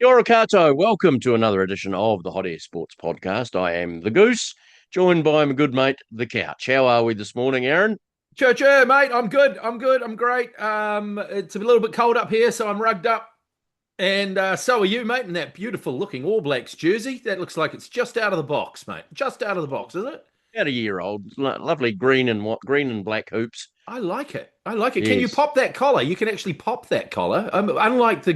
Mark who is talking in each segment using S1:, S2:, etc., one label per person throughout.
S1: Kia ora koutou. Welcome to another edition of the Hot Air Sports Podcast. I am the Goose, joined by my good mate, the Couch. How are we this morning, Aaron?
S2: Church, mate. I'm good. I'm great. It's a little bit cold up here, so I'm rugged up. And so are you, mate, in that beautiful looking All Blacks jersey. That looks like it's just out of the box, mate. Just out of the box, isn't it?
S1: About a year old. Lovely green and black hoops.
S2: I like it. I like it. Can you
S1: Yes.
S2: pop that collar? You can actually pop that collar. Unlike the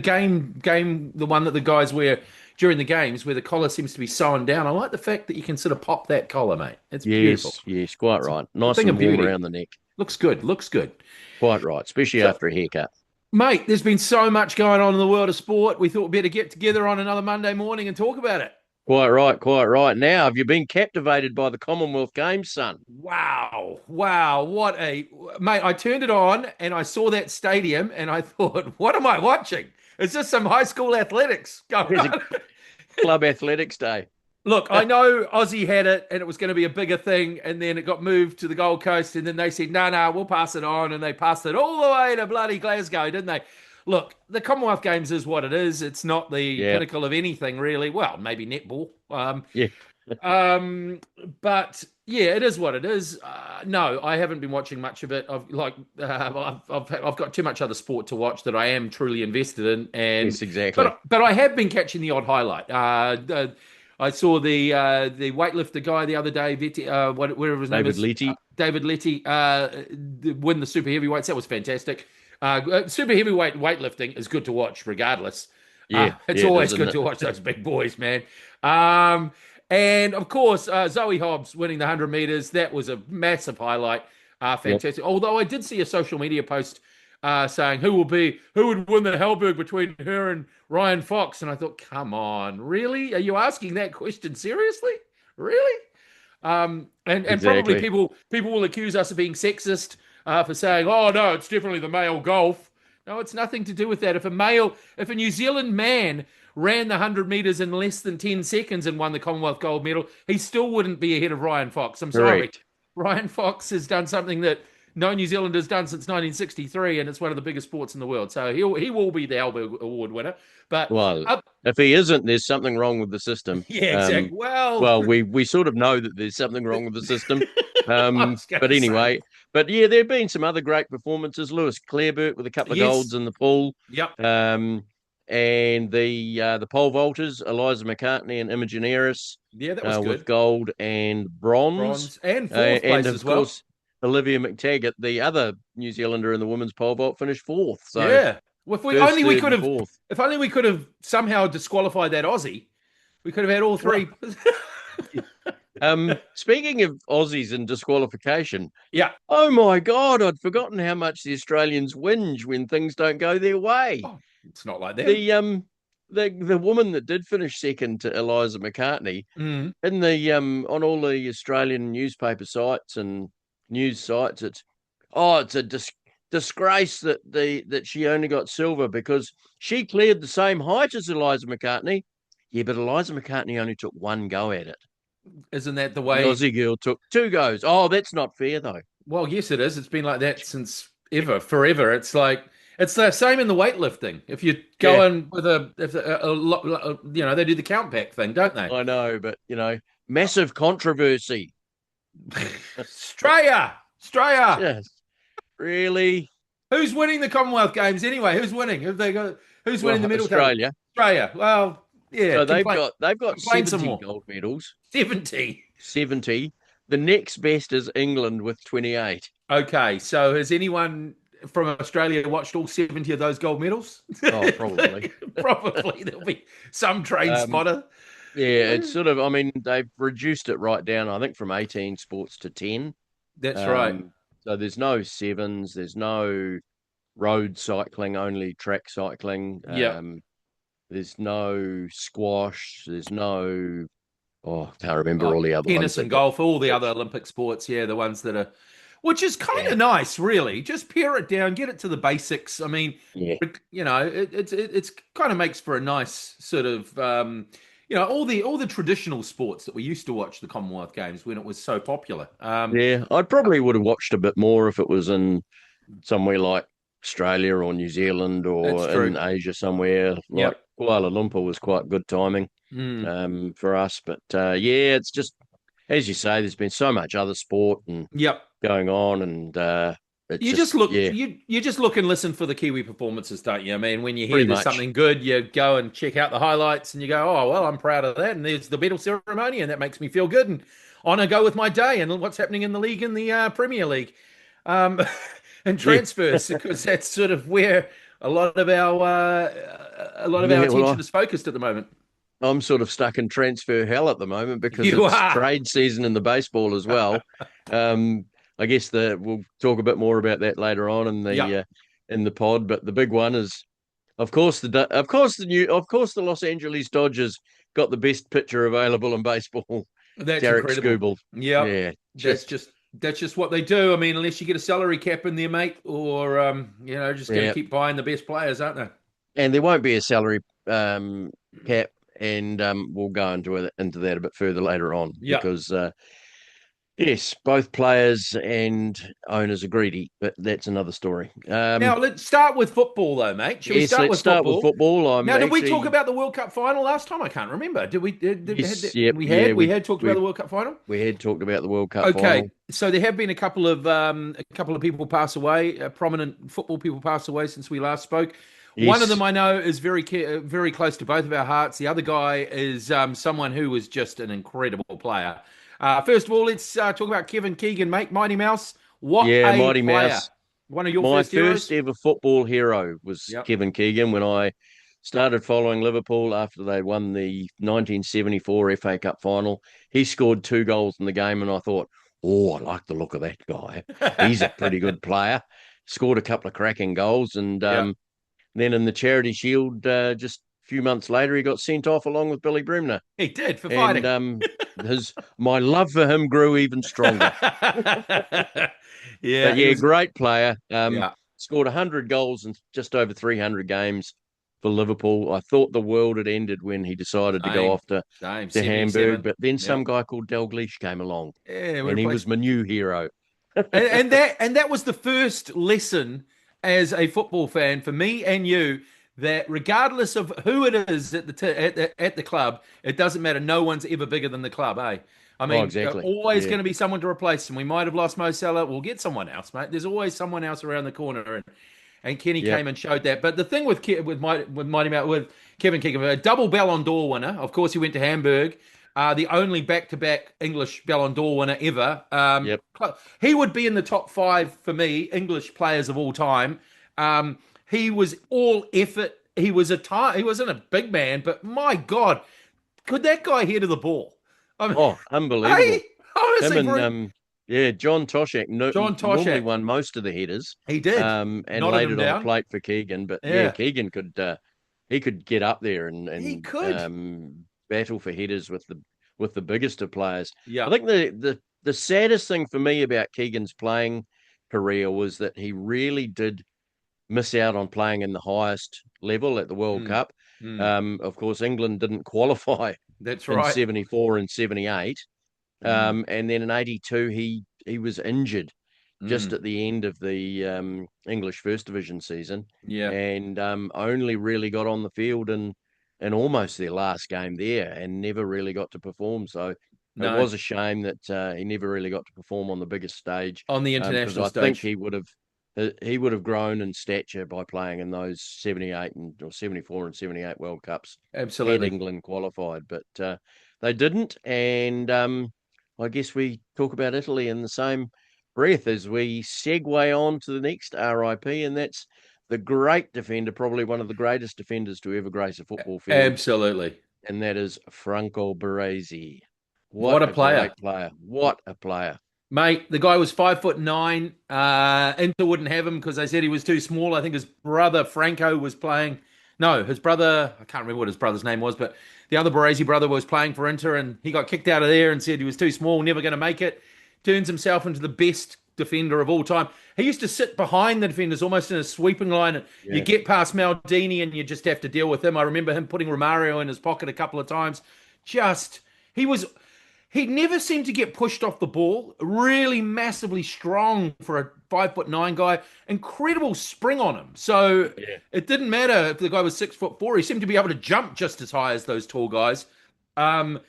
S2: the one that the guys wear during the games, where the collar seems to be sewn down. I like the fact that you can sort of pop that collar, mate. It's beautiful.
S1: Yes, quite
S2: It's
S1: right.
S2: a
S1: Nice
S2: thing of
S1: and warm
S2: beauty.
S1: around the neck.
S2: Looks good. Looks good.
S1: Quite right, especially
S2: So,
S1: after a haircut.
S2: mate, there's been so much going on in the world of sport. We thought we'd better get together on another Monday morning and talk about it.
S1: Quite right, quite right. Now, have you been captivated by the Commonwealth Games, son?
S2: Wow. Wow. What a mate. I turned it on and I saw that stadium and I thought, what am I watching? Is this some high school athletics going
S1: It's a
S2: on?
S1: club athletics day.
S2: Look, I know Aussie had it and it was going to be a bigger thing, and then it got moved to the Gold Coast, and then they said, no, we'll pass it on, and they passed it all the way to bloody Glasgow, didn't they? Look, the Commonwealth Games is what it is. It's not the
S1: Yeah,
S2: pinnacle of anything, really. Well, maybe netball.
S1: yeah.
S2: But yeah, it is what it is. No, I haven't been watching much of it. I've got too much other sport to watch that I am truly invested in, and
S1: Yes, exactly.
S2: but I have been catching the odd highlight. I saw the weightlifter guy the other day, whatever his name
S1: David
S2: is,
S1: Letty.
S2: David Letty, win the super heavyweights. That was fantastic. Super heavyweight weightlifting is good to watch, regardless. It's
S1: It
S2: always
S1: is, isn't
S2: good
S1: it?
S2: to watch those big boys, man. Um, and of course, Zoe Hobbs winning the 100 meters. That was a massive highlight.
S1: Yep.
S2: Fantastic. Although I did see a social media post saying who would win the Hellberg between her and Ryan Fox. And I thought, come on, really? Are you asking that question seriously? Really? And probably
S1: Exactly.
S2: people will accuse us of being sexist for saying, oh no, it's definitely the male golf. No, it's nothing to do with that. If a New Zealand man ran the 100 meters in less than 10 seconds and won the Commonwealth gold medal, he still wouldn't be ahead of Ryan Fox. I'm sorry.
S1: Correct.
S2: Ryan Fox has done something that no New Zealander's done since 1963, and it's one of the biggest sports in the world. So he will be the Albert Award winner. But
S1: Well,
S2: uh,
S1: if he isn't, there's something wrong with the system.
S2: yeah, exactly. Well,
S1: Well, we sort of know that there's something wrong with the system.
S2: I was going
S1: But
S2: to say,
S1: anyway, but yeah, there have been some other great performances. Lewis Clareburt with a couple of golds
S2: yes,
S1: in the pool.
S2: yep,
S1: Um, and the pole vaulters, Eliza McCartney and Imogen Eris,
S2: yeah, that was
S1: with
S2: good.
S1: gold and bronze.
S2: Bronze and fourth
S1: And
S2: place
S1: of
S2: as well.
S1: course, Olivia McTaggart, the other New Zealander in the women's pole vault, finished fourth. So
S2: Yeah. Well,
S1: first, third, and fourth.
S2: if only we could have somehow disqualified that Aussie, we could have had all
S1: Well,
S2: three.
S1: speaking of Aussies and disqualification,
S2: Yeah.
S1: oh my God, I'd forgotten how much the Australians whinge when things don't go their way.
S2: Oh, it's not like them.
S1: The woman that did finish second to Eliza McCartney
S2: Mm.
S1: in the on all the Australian newspaper sites and news sites, it's a disgrace that she only got silver because she cleared the same height as Eliza McCartney. Yeah, but Eliza McCartney only took one go at it.
S2: Isn't that the
S1: The
S2: way?
S1: Aussie girl took two goes. Oh, that's not fair though.
S2: Well, yes, it is. It's been like that since ever, forever. It's the same in the weightlifting. If you
S1: Yeah,
S2: go in with they do the count back thing, don't they?
S1: I know, but massive controversy.
S2: Australia.
S1: Just really.
S2: Who's winning the Commonwealth Games anyway? Who's winning? Have they got? Who's winning the
S1: Well,
S2: medal table?
S1: Australia.
S2: Australia. Well, yeah.
S1: So they've got
S2: Complain some
S1: 70
S2: more.
S1: gold medals.
S2: 70.
S1: 70. The next best is England with 28.
S2: Okay, so has anyone from Australia watched all 70 of those gold medals?
S1: Oh, probably.
S2: Probably. There'll be some train
S1: Um,
S2: spotter.
S1: yeah, it's sort of, I mean, they've reduced it right down, I think, from 18 sports to 10.
S2: That's right.
S1: Um, so there's no sevens, there's no road cycling, only track cycling.
S2: Yeah.
S1: There's no squash, there's no, oh, I can't remember
S2: Oh,
S1: all the other ones
S2: tennis
S1: that
S2: and
S1: got.
S2: golf, all the other Olympic sports. Yeah, the ones that are, which is kind
S1: Yeah,
S2: of nice, really. Just pare it down, get it to the basics. I mean,
S1: yeah,
S2: it's kind of makes for a nice sort of, all the traditional sports that we used to watch the Commonwealth Games when it was so popular.
S1: yeah. I probably would have watched a bit more if it was in somewhere like Australia or New Zealand
S2: That's
S1: or in
S2: true.
S1: Asia somewhere. Like
S2: Yep.
S1: Kuala Lumpur was quite good timing
S2: Mm.
S1: for us. But yeah, it's just as you say, there's been so much other sport and
S2: Yep.
S1: going on, and it's
S2: You
S1: just
S2: just look
S1: yeah,
S2: you just look and listen for the Kiwi performances, don't you? I mean, when you hear
S1: pretty
S2: there's
S1: much.
S2: something good, you go and check out the highlights and you go, "Oh, well, I'm proud of that." And there's the medal ceremony and that makes me feel good and on I go with my day and what's happening in the league in the Premier League. Um and
S1: Yeah,
S2: transfers because that's sort of where a lot of our
S1: yeah. Well,
S2: attention is focused at the moment.
S1: I'm sort of stuck in transfer hell at the moment because
S2: You
S1: it's
S2: are.
S1: trade season in the baseball as well. Um, I guess we'll talk a bit more about that later on
S2: Yep.
S1: in the pod. But the big one is, of course the Los Angeles Dodgers got the best pitcher available in baseball,
S2: That's
S1: Derek
S2: incredible.
S1: Skubal.
S2: Yep.
S1: Yeah,
S2: That's
S1: just
S2: just that's just what they do. I mean, unless you get a salary cap in there, mate, or just going to
S1: yeah.
S2: keep buying the best players, aren't they?
S1: And there won't be a salary cap, and we'll go into that a bit further later on
S2: Yep.
S1: because yes, both players and owners are greedy, but that's another story.
S2: Now let's start with football, though, mate. Shall we
S1: Yes,
S2: start
S1: let's
S2: with
S1: start with
S2: football?
S1: football. I'm
S2: Now, did we talk
S1: actually
S2: about the World Cup final last time? I can't remember. Did we?
S1: yes, yep, yeah,
S2: We had talked about
S1: we
S2: the World Cup final.
S1: we had talked about the World Cup
S2: Okay,
S1: final.
S2: so there have been a couple of people pass away, prominent football people pass away since we last spoke. One of them
S1: Yes,
S2: I know is very close to both of our hearts. The other guy is someone who was just an incredible player. First of all, let's talk about Kevin Keegan, mate, Mighty Mouse. What
S1: yeah,
S2: a
S1: Mighty
S2: player!
S1: Mouse.
S2: One of your
S1: My
S2: first
S1: first
S2: heroes.
S1: ever football hero was
S2: Yep.
S1: Kevin Keegan when I started following Liverpool after they won the 1974 FA Cup final. He scored 2 goals in the game, and I thought, oh, I like the look of that guy. He's a pretty good player. Scored a couple of cracking goals, and
S2: Yep.
S1: then in the Charity Shield, just a few months later, he got sent off along with Billy Bremner,
S2: He did for
S1: and
S2: fighting.
S1: his my love for him grew even stronger.
S2: Yeah,
S1: But
S2: he
S1: yeah,
S2: was.
S1: great player.
S2: Yeah,
S1: Scored 100 goals in just over 300 games for Liverpool. I thought the world had ended when he decided to go
S2: same,
S1: off
S2: same.
S1: to Hamburg,
S2: 77.
S1: but then some
S2: Yep.
S1: guy called Dalglish came along,
S2: Yeah, what a
S1: and he
S2: place.
S1: was my new hero.
S2: And that was the first lesson as a football fan for me and you that regardless of who it is at at the club, it doesn't matter. No one's ever bigger than the club, eh? I
S1: Oh,
S2: mean,
S1: exactly.
S2: always
S1: Yeah,
S2: going to be someone to replace him. We might have lost Mo Salah. We'll get someone else, mate. There's always someone else around the corner, and Kenny
S1: yep,
S2: came and showed that. But the thing with with Kevin Keegan, a double Ballon d'Or winner. Of course, he went to Hamburg. The only back-to-back English Ballon d'Or winner ever.
S1: yep.
S2: He would be in the top five for me English players of all time. He was all effort. He wasn't a big man, but my God, could that guy head the ball? I mean,
S1: Oh,
S2: hey,
S1: unbelievable. Him
S2: honestly,
S1: and
S2: for
S1: yeah, John Toshak
S2: John
S1: normally
S2: Toshak,
S1: won most of the headers,
S2: he did
S1: and
S2: knotted
S1: laid
S2: him
S1: it on a
S2: down.
S1: plate for Keegan. But yeah,
S2: Yeah,
S1: Keegan could he could get up there
S2: he
S1: and
S2: could.
S1: battle for headers with the biggest of players. I
S2: Yeah.
S1: think the saddest thing for me about Keegan's playing career was that he really did miss out on playing in the highest level at the World
S2: Mm,
S1: Cup.
S2: mm,
S1: Of course, England didn't qualify
S2: that's
S1: in
S2: right.
S1: '74 and '78,
S2: Mm,
S1: and then in '82 he was injured just
S2: mm,
S1: at the end of the English First Division season,
S2: yeah.
S1: and only really got on the field in almost their last game there, and never really got to perform. So it
S2: No,
S1: was a shame that he never really got to perform on the biggest stage,
S2: on the
S1: because
S2: international
S1: I think
S2: stage.
S1: he would have grown in stature by playing in those 78 and or 74 and 78 World Cups had
S2: Absolutely.
S1: England qualified, but they didn't, and I guess we talk about Italy in the same breath as we segue on to the next RIP, and that's the great defender, probably one of the greatest defenders to ever grace a football field,
S2: Absolutely.
S1: and that is Franco Baresi.
S2: What
S1: What
S2: a
S1: a
S2: player.
S1: great player! What a player!
S2: Mate, the guy was 5'9". Inter wouldn't have him because they said he was too small. I think his brother Franco was playing. No, his brother, I can't remember what his brother's name was, but the other Baresi brother was playing for Inter and he got kicked out of there and said he was too small, never going to make it. Turns himself into the best defender of all time. He used to sit behind the defenders almost in a sweeping line. You
S1: Yeah,
S2: get past Maldini and you just have to deal with him. I remember him putting Romario in his pocket a couple of times. Just, he was. he never seemed to get pushed off the ball. Really massively strong for a 5'9" guy. Incredible spring on him. So
S1: Yeah,
S2: it didn't matter if the guy was 6'4". He seemed to be able to jump just as high as those tall guys. Um,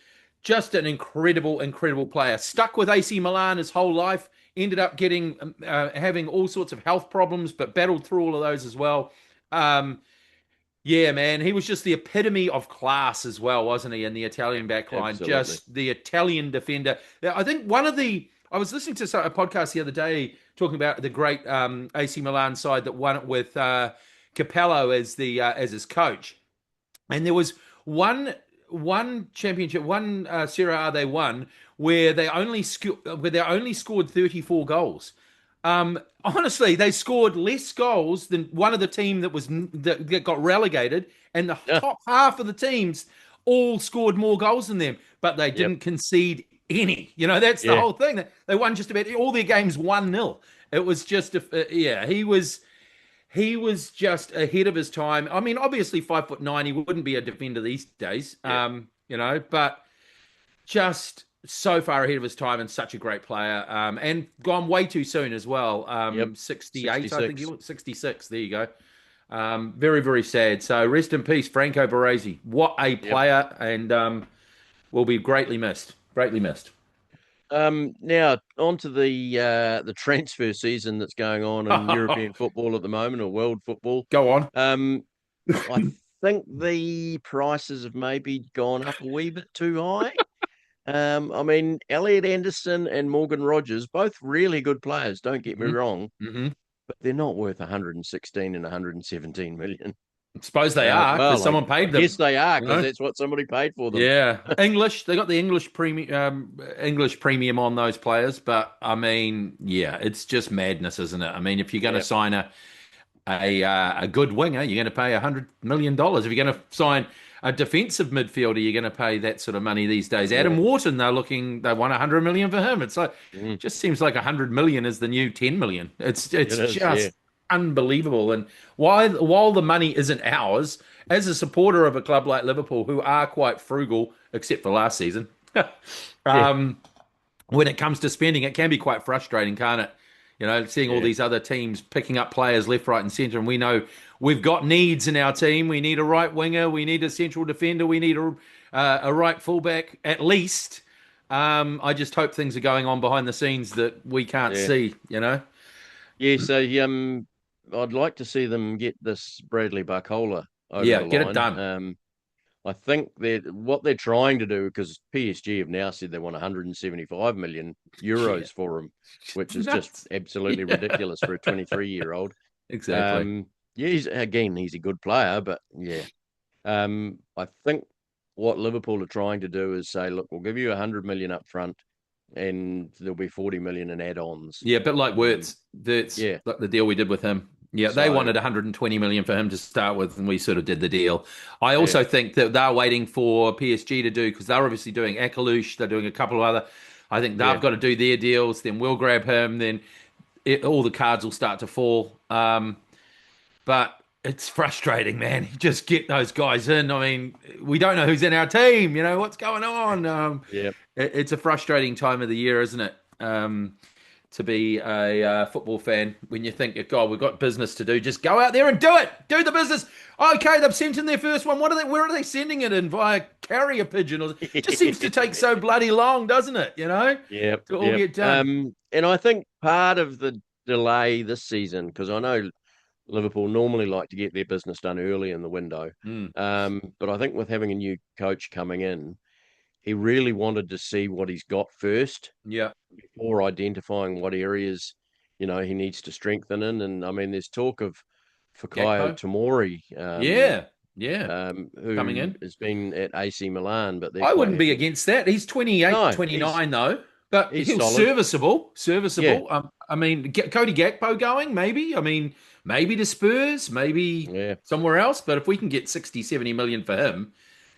S2: just an incredible, incredible player. Stuck with AC Milan his whole life. Ended up getting having all sorts of health problems, but battled through all of those as well. Um, yeah, man, he was just the epitome of class as well, wasn't he? In the Italian backline,
S1: absolutely.
S2: just the Italian defender. I think I was listening to a podcast the other day talking about the great AC Milan side that won it with Capello as the as his coach, and there was one championship, one Serie A they won where they only scored 34 goals. Honestly, they scored less goals than one of the team that got relegated, and the
S1: Yeah,
S2: top half of the teams all scored more goals than them, but they
S1: yep,
S2: didn't concede any. That's the
S1: yeah,
S2: whole thing. They won just about all their games 1-0. It was just yeah, he was just ahead of his time. I mean, obviously 5'9", he wouldn't be a defender these days.
S1: yeah,
S2: But just so far ahead of his time and such a great player. And gone way too soon as well.
S1: yep.
S2: 68, I think he
S1: 66.
S2: was 66. There you go. Very, very sad. So rest in peace, Franco Baresi. What a
S1: Yep.
S2: player, and will be greatly missed. Greatly missed.
S1: Now on to the transfer season that's going on in European football at the moment, or world football.
S2: Go on.
S1: Um, I think the prices have maybe gone up a wee bit too high. I mean, Elliot Anderson and Morgan Rogers, both really good players, don't get me
S2: hmm
S1: wrong,
S2: hmm
S1: but they're not worth 116 and 117 million.
S2: Suppose they are because
S1: Well,
S2: someone
S1: I
S2: paid
S1: guess
S2: them.
S1: they are
S2: You
S1: because
S2: know.
S1: that's what somebody paid for them.
S2: Yeah, English. They got the English premium on those players, but I mean, yeah, it's just madness, isn't it? I mean, if you're going to
S1: Yeah,
S2: sign a good winger, you're going to pay $100 million. If you're going to sign a defensive midfielder, you're going to pay that sort of money these days.
S1: yeah,
S2: Adam Wharton, they want 100 million for him. It's like
S1: mm,
S2: just seems like 100 million is the new 10 million. It's
S1: it is. Yeah,
S2: just unbelievable. And while the money isn't ours, as a supporter of a club like Liverpool, who are quite frugal, except for last season,
S1: yeah,
S2: um, when it comes to spending, it can be quite frustrating, can't it? Seeing all
S1: yeah,
S2: these other teams picking up players left, right, and centre, and we know we've got needs in our team. We need a right winger, we need a central defender, we need a right fullback at least. I just hope things are going on behind the scenes that we can't
S1: yeah.
S2: see.
S1: Yeah, so I'd like to see them get this Bradley Barcola over
S2: Yeah,
S1: the
S2: get it
S1: line.
S2: done.
S1: I think what they're trying to do, because PSG have now said they want 175 million
S2: Yeah,
S1: euros for him, which is just
S2: nuts.
S1: absolutely
S2: Yeah,
S1: ridiculous for a 23-year-old.
S2: exactly.
S1: Yeah, he's a good player, but yeah, I think what Liverpool are trying to do is say, look, we'll give you 100 million up front, and there'll be 40 million in add-ons.
S2: Yeah, a bit like
S1: Um,
S2: Wirtz. That's
S1: yeah,
S2: like the deal we did with him. Yeah, they
S1: so
S2: wanted 120 million for him to start with, and we sort of did the deal. I
S1: yeah,
S2: also think that they're waiting for PSG to do because they're obviously doing Akalush, they're doing a couple of other. I think they've
S1: yeah,
S2: got to do their deals. Then we'll grab him. Then all the cards will start to fall. But it's frustrating, man. You just get those guys in. I mean, we don't know who's in our team. What's going on?
S1: yeah.
S2: It's a frustrating time of the year, isn't it? To be a football fan when you think, God, we've got business to do. Just go out there and do it. Do the business. Okay, they've sent in their first one. Where are they sending it in via carrier pigeon? Or it just seems to take so bloody long, doesn't it?
S1: Yep,
S2: To all
S1: yep.
S2: get done.
S1: And I think part of the delay this season, because I know Liverpool normally like to get their business done early in the window,
S2: Mm,
S1: but I think with having a new coach coming in, he really wanted to see what he's got first
S2: yeah,
S1: before identifying what areas, he needs to strengthen in. And I mean, there's talk of Fikayo
S2: Gakpo.
S1: Tomori,
S2: Yeah, yeah, coming
S1: who
S2: in.
S1: has been at AC Milan, but they're
S2: I
S1: quite
S2: wouldn't be
S1: happy.
S2: against that. He's 28,
S1: No, he's
S2: 29 though, but
S1: he's
S2: he was
S1: solid.
S2: serviceable.
S1: Yeah,
S2: Serviceable. I mean, get Cody Gakpo going, maybe. I mean, maybe to Spurs, maybe
S1: yeah,
S2: somewhere else. But if we can get 60, 70 million for him,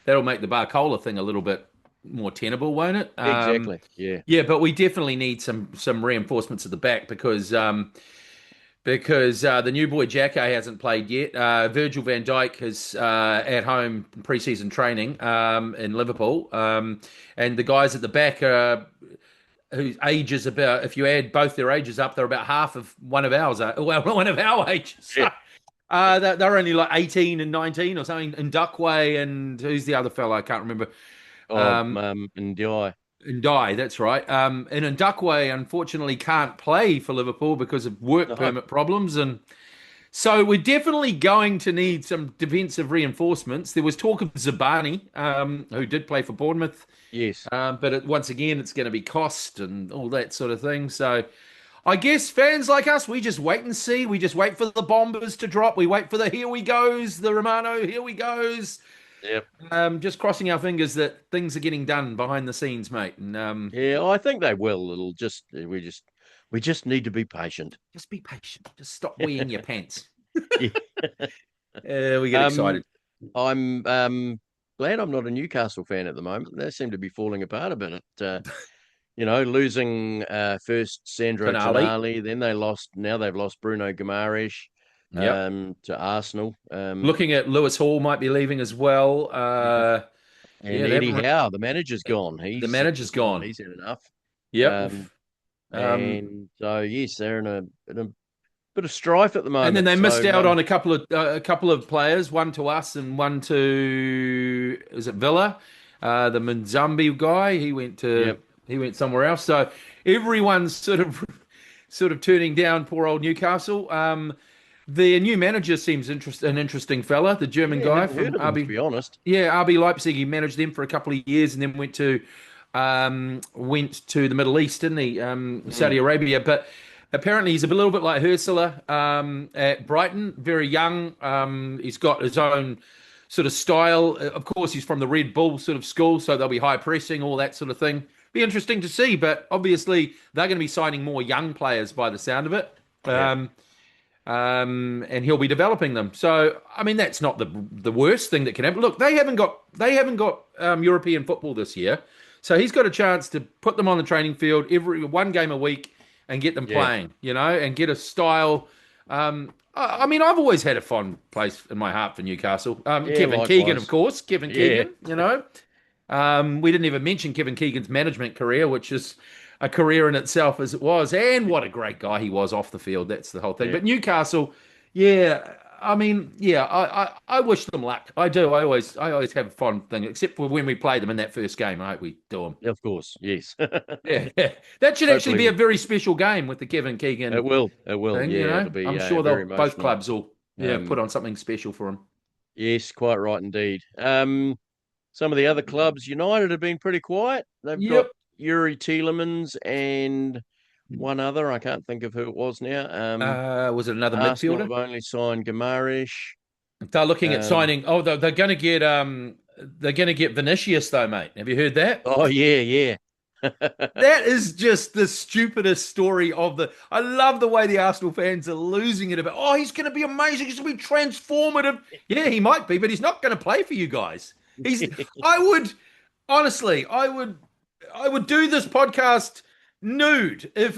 S2: that'll make the Barcola thing a little bit more tenable, won't it?
S1: exactly. Yeah,
S2: Yeah, but we definitely need some reinforcements at the back because because the new boy Jacko hasn't played yet. Virgil van Dijk is at home in pre-season training in Liverpool, and the guys at the back are whose age is about, if you add both their ages up, they're about half of one of ours. Well, one of our ages.
S1: Yeah.
S2: So, they're only like 18 and 19 or something. And Duckway and who's the other fellow? I can't remember.
S1: Oh,
S2: Um,
S1: and die.
S2: and Die, that's right. And Duckway unfortunately can't play for Liverpool because of work
S1: No.
S2: permit problems. And so we're definitely going to need some defensive reinforcements. There was talk of Zabani, who did play for Bournemouth.
S1: Yes.
S2: But once again, it's going to be cost and all that sort of thing. So I guess fans like us, we just wait and see. We just wait for the bombers to drop. We wait for the here we goes, the Romano, here we goes.
S1: Yep.
S2: Just crossing our fingers that things are getting done behind the scenes, mate. And
S1: Yeah, I think they will. It'll just we just need to be patient.
S2: just be patient. Just stop weeing your pants.
S1: Yeah.
S2: We get excited.
S1: I'm glad I'm not a Newcastle fan at the moment. They seem to be falling apart a bit. Losing first Sandro
S2: Tonali.
S1: Tonali, then they lost. Now they've lost Bruno Guimaraes
S2: Yep.
S1: to Arsenal.
S2: Looking at Lewis Hall might be leaving as well.
S1: And
S2: Yeah, they
S1: Eddie
S2: haven't.
S1: Howe, the manager's gone.
S2: The
S1: He's
S2: manager's gone.
S1: he's had enough.
S2: Yep.
S1: Um,
S2: Um,
S1: and so yes, they're in a bit of strife at the
S2: And then
S1: moment.
S2: they missed
S1: So
S2: out on a couple of players, one to us and one to is it Villa, the Mzambi guy.
S1: yep,
S2: He went somewhere else. So everyone's sort of turning down poor old Newcastle. The new manager seems an interesting fella, the German
S1: yeah,
S2: guy
S1: haven't heard
S2: from
S1: of them to
S2: RB.
S1: be honest.
S2: Yeah, RB Leipzig. He managed them for a couple of years and then went to the Middle East, didn't he? Saudi
S1: Mm,
S2: Arabia. But apparently he's a little bit like Ursula at Brighton, very young. He's got his own sort of style. Of course, he's from the Red Bull sort of school, so they'll be high pressing, all that sort of thing. Be interesting to see, but obviously they're going to be signing more young players by the sound of it.
S1: yeah,
S2: And he'll be developing them. So, I mean, that's not the worst thing that can happen. Look, they haven't got European football this year, so he's got a chance to put them on the training field every one game a week and get them
S1: yeah,
S2: playing, and get a style. I mean, I've always had a fond place in my heart for Newcastle.
S1: yeah.
S2: Kevin Keegan, of
S1: Likewise.
S2: course, Kevin
S1: Yeah,
S2: Keegan. We didn't even mention Kevin Keegan's management career, which is a career in itself as it was, and what a great guy he was off the field. That's the whole thing.
S1: yeah.
S2: But Newcastle, yeah, I mean, yeah, I wish them luck. I do. I always have a fond thing, except for when we played them in that first game. I hope we do them.
S1: Of course, yes.
S2: Yeah, yeah. That should actually be
S1: Hopefully,
S2: a very special game with the Kevin
S1: it
S2: Keegan
S1: will. It will.
S2: thing.
S1: Yeah, it'll be
S2: I'm sure
S1: very
S2: both
S1: emotional.
S2: clubs will, put
S1: Um,
S2: on something special for him.
S1: yes, quite right indeed. Some of the other clubs, United have been pretty quiet. They've got
S2: Yep.
S1: Yuri Tielemans and one other. I can't think of who it was now.
S2: Was it another
S1: Arsenal
S2: midfielder?
S1: have only signed Gamarish.
S2: They're looking at
S1: Um,
S2: signing. Oh, they're going to get Vinicius though, mate. Have you heard that?
S1: oh yeah, yeah.
S2: That is just the stupidest story of the. I love the way the Arsenal fans are losing it about. Oh, he's going to be amazing. He's going to be transformative. Yeah, he might be, but he's not going to play for you guys. He's. I would honestly. I would do this podcast nude if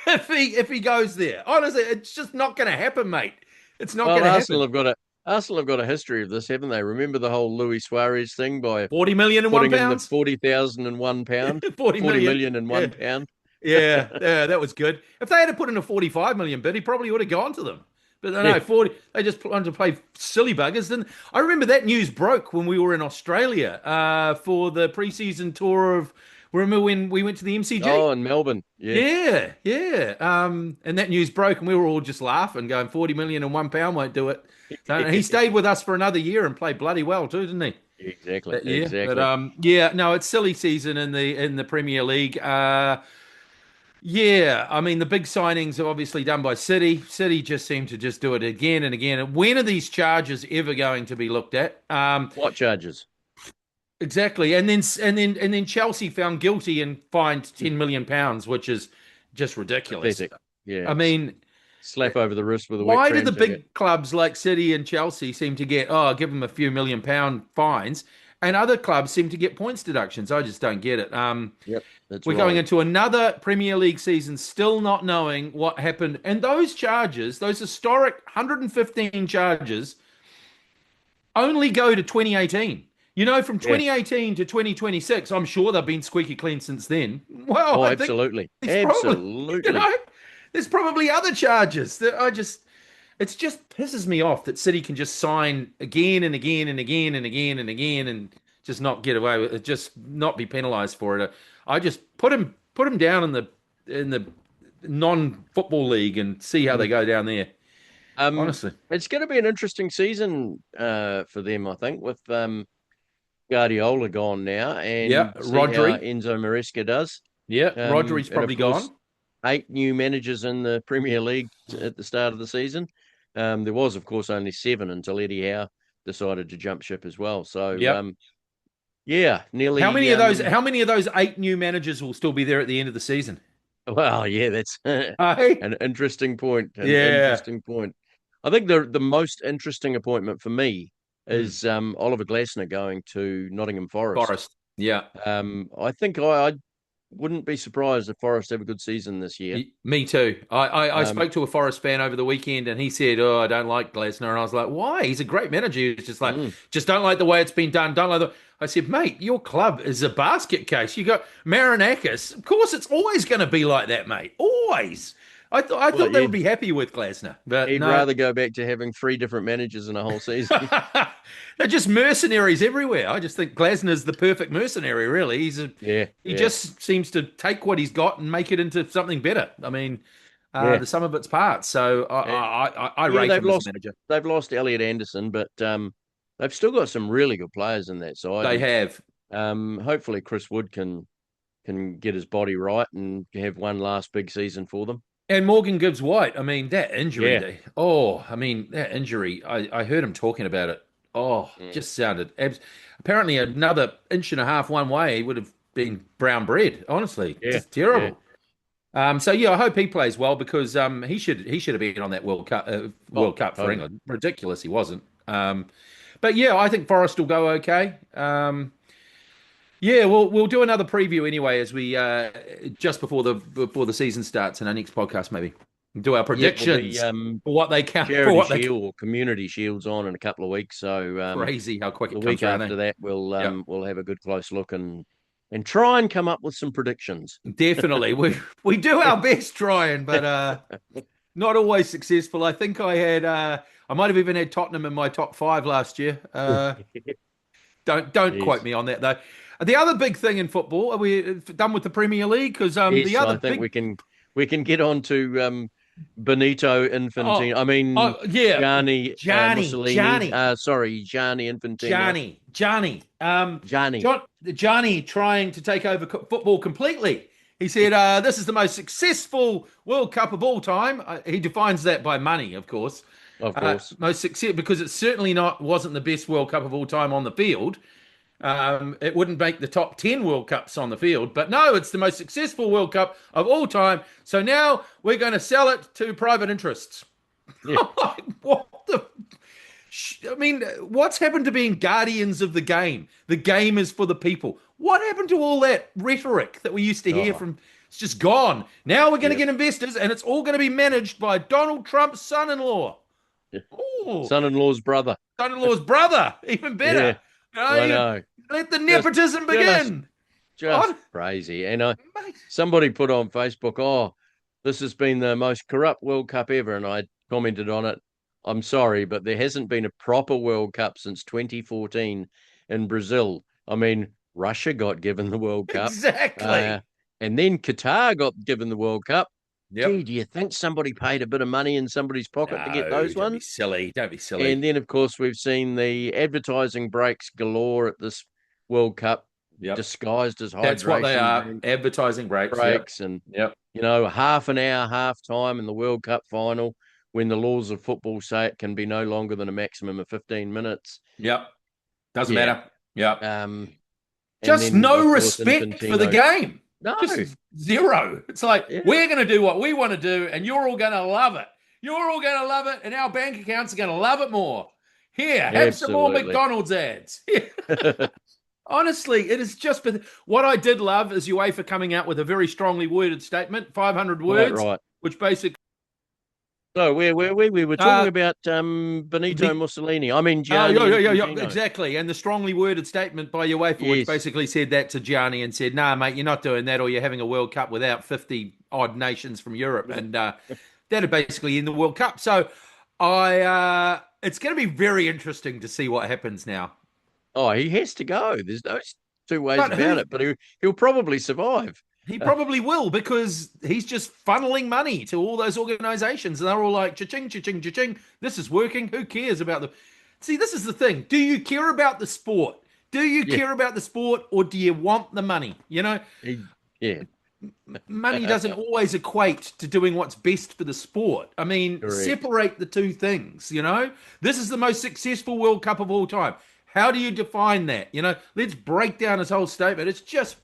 S2: if he goes there. Honestly, it's just not going to happen, mate. It's not going
S1: Well,
S2: to happen.
S1: Arsenal have got a history of this, haven't they? Remember the whole Luis Suarez thing by
S2: 40 million and one
S1: putting in the
S2: pounds.
S1: 40,001 pound,
S2: 40
S1: 40
S2: million.
S1: million and
S2: Yeah.
S1: 1 pound.
S2: Yeah, that was good. If they had put in a 45 million bid, he probably would have gone to them. But
S1: Yeah.
S2: no, 40, they just wanted to play silly buggers. And I remember that news broke when we were in Australia for the preseason tour of, remember when we went to the MCG?
S1: Oh, in Melbourne. Yeah.
S2: Yeah, yeah. And that news broke and we were all just laughing, going 40 million and £1 won't do it. So, and he stayed with us for another year and played bloody well too, didn't he?
S1: Exactly.
S2: That year. But
S1: Exactly.
S2: yeah, no, it's silly season in the Premier League. Yeah, I mean the big signings are obviously done by City. City just seem to just do it again and again. And when are these charges ever going to be looked at?
S1: What charges?
S2: Exactly. And then Chelsea found guilty and fined £10 million, which is just ridiculous.
S1: Pathetic. Yeah.
S2: I mean,
S1: Slap over the wrist with a wet
S2: why do
S1: tram
S2: the
S1: ticket.
S2: big clubs like City and Chelsea seem to get give them a few £1 million fines, and other clubs seem to get points deductions. I just don't get it.
S1: Yep, that's
S2: We're going
S1: right.
S2: into another Premier League season still not knowing what happened. And those charges, those historic 115 charges, only go to 2018. You know, from
S1: Yeah.
S2: 2018 to 2026, I'm sure they've been squeaky clean since then. Well,
S1: Oh,
S2: I think
S1: absolutely.
S2: it's probably, you
S1: Absolutely.
S2: know, there's probably other charges that it just pisses me off that City can just sign again and again and again and again and again and just not get away with it, just not be penalised for it. I just put him down in the non-football league and see how they
S1: Mm.
S2: go down there.
S1: Um,
S2: Honestly,
S1: it's going to be an interesting season for them, I think, with Guardiola gone now,
S2: yeah,
S1: and see how
S2: Rodri,
S1: Enzo Maresca does.
S2: yeah, Rodri's
S1: And
S2: probably
S1: of course,
S2: gone.
S1: 8 new managers in the Premier League at the start of the season. There was, of course, only 7 until Eddie Howe decided to jump ship as well. So,
S2: Yep.
S1: yeah,
S2: How
S1: nearly.
S2: many of those? How many of those 8 new managers will still be there at the end of the season?
S1: Well, yeah, that's
S2: Hey,
S1: an interesting point. An
S2: yeah,
S1: interesting point. I think the most interesting appointment for me
S2: mm.
S1: is Oliver Glasner going to Nottingham Forest.
S2: Forest. Yeah,
S1: I think I wouldn't be surprised if Forest have a good season this year.
S2: Me too. I
S1: Um,
S2: spoke to a Forest fan over the weekend, and he said, "Oh, I don't like Glasner," and I was like, "Why? He's a great manager." He was just like,
S1: mm,
S2: "Just don't like the way it's been done. Don't like the." I said, "Mate, your club is a basket case. You got Marinakis. Of course, it's always going to be like that, mate. Always." I
S1: well,
S2: thought they would be happy with Glasner, but
S1: he'd
S2: no.
S1: rather go back to having 3 different managers in a whole season.
S2: They're just mercenaries everywhere. I just think Glasner's the perfect mercenary, really.
S1: Yeah,
S2: He
S1: yeah,
S2: just seems to take what he's got and make it into something better. I mean,
S1: yeah.
S2: the sum of its parts. So
S1: And
S2: I
S1: yeah,
S2: rate him as a manager.
S1: they've lost Elliot Anderson, but they've still got some really good players in that side,
S2: They
S1: and
S2: have.
S1: hopefully Chris Wood can get his body right and have one last big season for them.
S2: And Morgan Gibbs White, I mean, that injury,
S1: Yeah.
S2: day. I mean, that injury, I heard him talking about it. Oh,
S1: Mm.
S2: just sounded apparently another inch and a half one way, he would have been brown bread. Honestly,
S1: Yeah,
S2: just
S1: yeah.
S2: terrible. So yeah, I hope he plays well because he should have been on that
S1: Oh,
S2: World Cup for
S1: totally.
S2: England. Ridiculous, he wasn't. But yeah, I think Forest will go okay. Yeah, we'll do another preview anyway as we just before the season starts in our next podcast maybe do our
S1: Yeah, well, the
S2: predictions for what they count for
S1: Charity
S2: what they
S1: Shield or Community Shield's on in a couple of weeks, so
S2: crazy how quick
S1: the
S2: it comes
S1: week
S2: around.
S1: after that we'll
S2: Yeah,
S1: we'll have a good close look and try and come up with some predictions.
S2: definitely. We do our best trying, but not always successful. I think I might have even had Tottenham in my top five last year. Don't quote
S1: Yes,
S2: me on that though. The other big thing in football, are we done with the Premier League? Because the
S1: yes,
S2: other
S1: I think
S2: big
S1: we can get on to Benito Infantino.
S2: oh
S1: I mean
S2: yeah,
S1: Gianni
S2: Gianni,
S1: Mussolini.
S2: Gianni,
S1: Sorry, Gianni Infantino.
S2: Johnny,
S1: Gianni.
S2: Johnny trying to take over football completely. He said, "This is the most successful World Cup of all time." He defines that by money, of course.
S1: Of course.
S2: Most success because it certainly not wasn't the best World Cup of all time on the field. It wouldn't make the top 10 World Cups on the field, but no, it's the most successful World Cup of all time. So now we're going to sell it to private interests.
S1: Yeah.
S2: I'm like, what the? I mean, what's happened to being guardians of the game? The game is for the people. What happened to all that rhetoric that we used to hear
S1: Oh,
S2: from? It's just gone. Now we're going to
S1: yeah.
S2: get investors, and it's all going to be managed by Donald Trump's son-in-law.
S1: Yeah.
S2: Oh,
S1: Son-in-law's brother.
S2: son-in-law's brother, even
S1: Yeah,
S2: better. You know,
S1: I know.
S2: let the
S1: Just
S2: nepotism
S1: just
S2: begin.
S1: just
S2: On,
S1: crazy. And
S2: mate.
S1: somebody put on Facebook, "Oh, this has been the most corrupt World Cup ever," and I commented on it. I'm sorry, but there hasn't been a proper World Cup since 2014 in Brazil. I mean, Russia got given the World Cup, uh,
S2: Exactly.
S1: and then Qatar got given the World Cup.
S2: Yep.
S1: Gee, do you think somebody paid a bit of money in somebody's pocket to get
S2: No,
S1: those
S2: don't be
S1: ones?
S2: silly. Don't be
S1: And
S2: silly.
S1: then, of course, we've seen the advertising breaks galore at this World Cup,
S2: Yep.
S1: disguised as
S2: That's what they
S1: hydration
S2: are. Advertising breaks. Yep.
S1: breaks, and
S2: Yep.
S1: half an hour, half time in the World Cup final, when the laws of football say it can be no longer than a maximum of 15 minutes.
S2: Yep. Doesn't
S1: Yeah.
S2: matter. Yep.
S1: Um, and
S2: Just
S1: then,
S2: no
S1: of course,
S2: respect for the
S1: Infantino.
S2: game.
S1: No.
S2: Just zero. It's like,
S1: Yeah.
S2: we're going to do what we want to do, and you're all going to love it. You're all going to love it, and our bank accounts are going to love it more. Here, have some more
S1: Absolutely.
S2: McDonald's ads. Honestly, it has just been what I did love is UEFA coming out with a very strongly worded statement, 500
S1: Quite
S2: words,
S1: right.
S2: which basically
S1: So where were we? We were talking
S2: uh
S1: about Benito
S2: the
S1: Mussolini. I mean
S2: oh
S1: Gianni
S2: yeah,
S1: Infantino.
S2: exactly. And the strongly worded statement by UEFA, which
S1: Yes.
S2: basically said that to Gianni and said, "Nah, mate, you're not doing that, or you're having a World Cup without 50 odd nations from Europe," and that'd basically end the World Cup. So it's going to be very interesting to see what happens now.
S1: Oh, he has to go. There's no two ways
S2: But
S1: about
S2: who
S1: it. But he'll probably survive.
S2: he probably will because he's just funneling money to all those organizations, and they're all like, cha-ching, cha-ching, cha-ching. This is working. Who cares about the? See, this is the thing. Do you care about the sport? Do you
S1: Yeah.
S2: care about the sport, or do you want the money?
S1: He, yeah.
S2: Money doesn't always equate to doing what's best for the sport. I mean,
S1: Correct.
S2: separate the two things. This is the most successful World Cup of all time. How do you define that? Let's break down his whole statement. It's just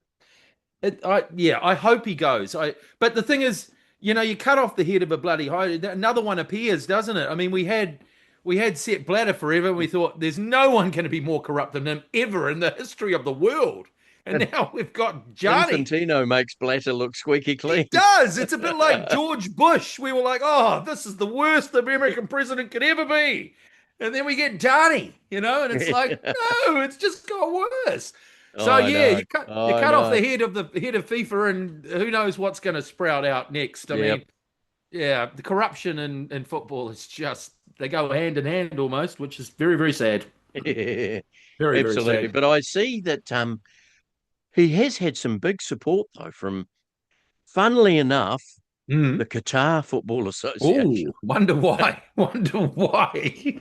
S2: yeah, I hope he goes. But the thing is, you cut off the head of a bloody hide. Another one appears, doesn't it? I mean, we had Sepp Blatter forever, and we thought there's no one going to be more corrupt than him ever in the history of the world. And
S1: And
S2: now we've got Gianni.
S1: Infantino makes Blatter look squeaky
S2: He
S1: clean.
S2: does. It's a bit like George Bush. We were like, oh, this is the worst the American president could ever be. And then we get Gianni, and it's like, no, it's just got worse. So
S1: I
S2: yeah,
S1: know.
S2: you
S1: I
S2: cut off
S1: know.
S2: the head of FIFA, and who knows what's going to sprout out next. I
S1: Yep.
S2: mean, yeah, the corruption in football is just they go hand in hand almost, which is very, very sad. Very, very
S1: Absolutely.
S2: sad.
S1: But I see that he has had some big support though from, funnily enough,
S2: Mm.
S1: the Qatar Football
S2: Oh,
S1: Association.
S2: wonder why. Wonder why.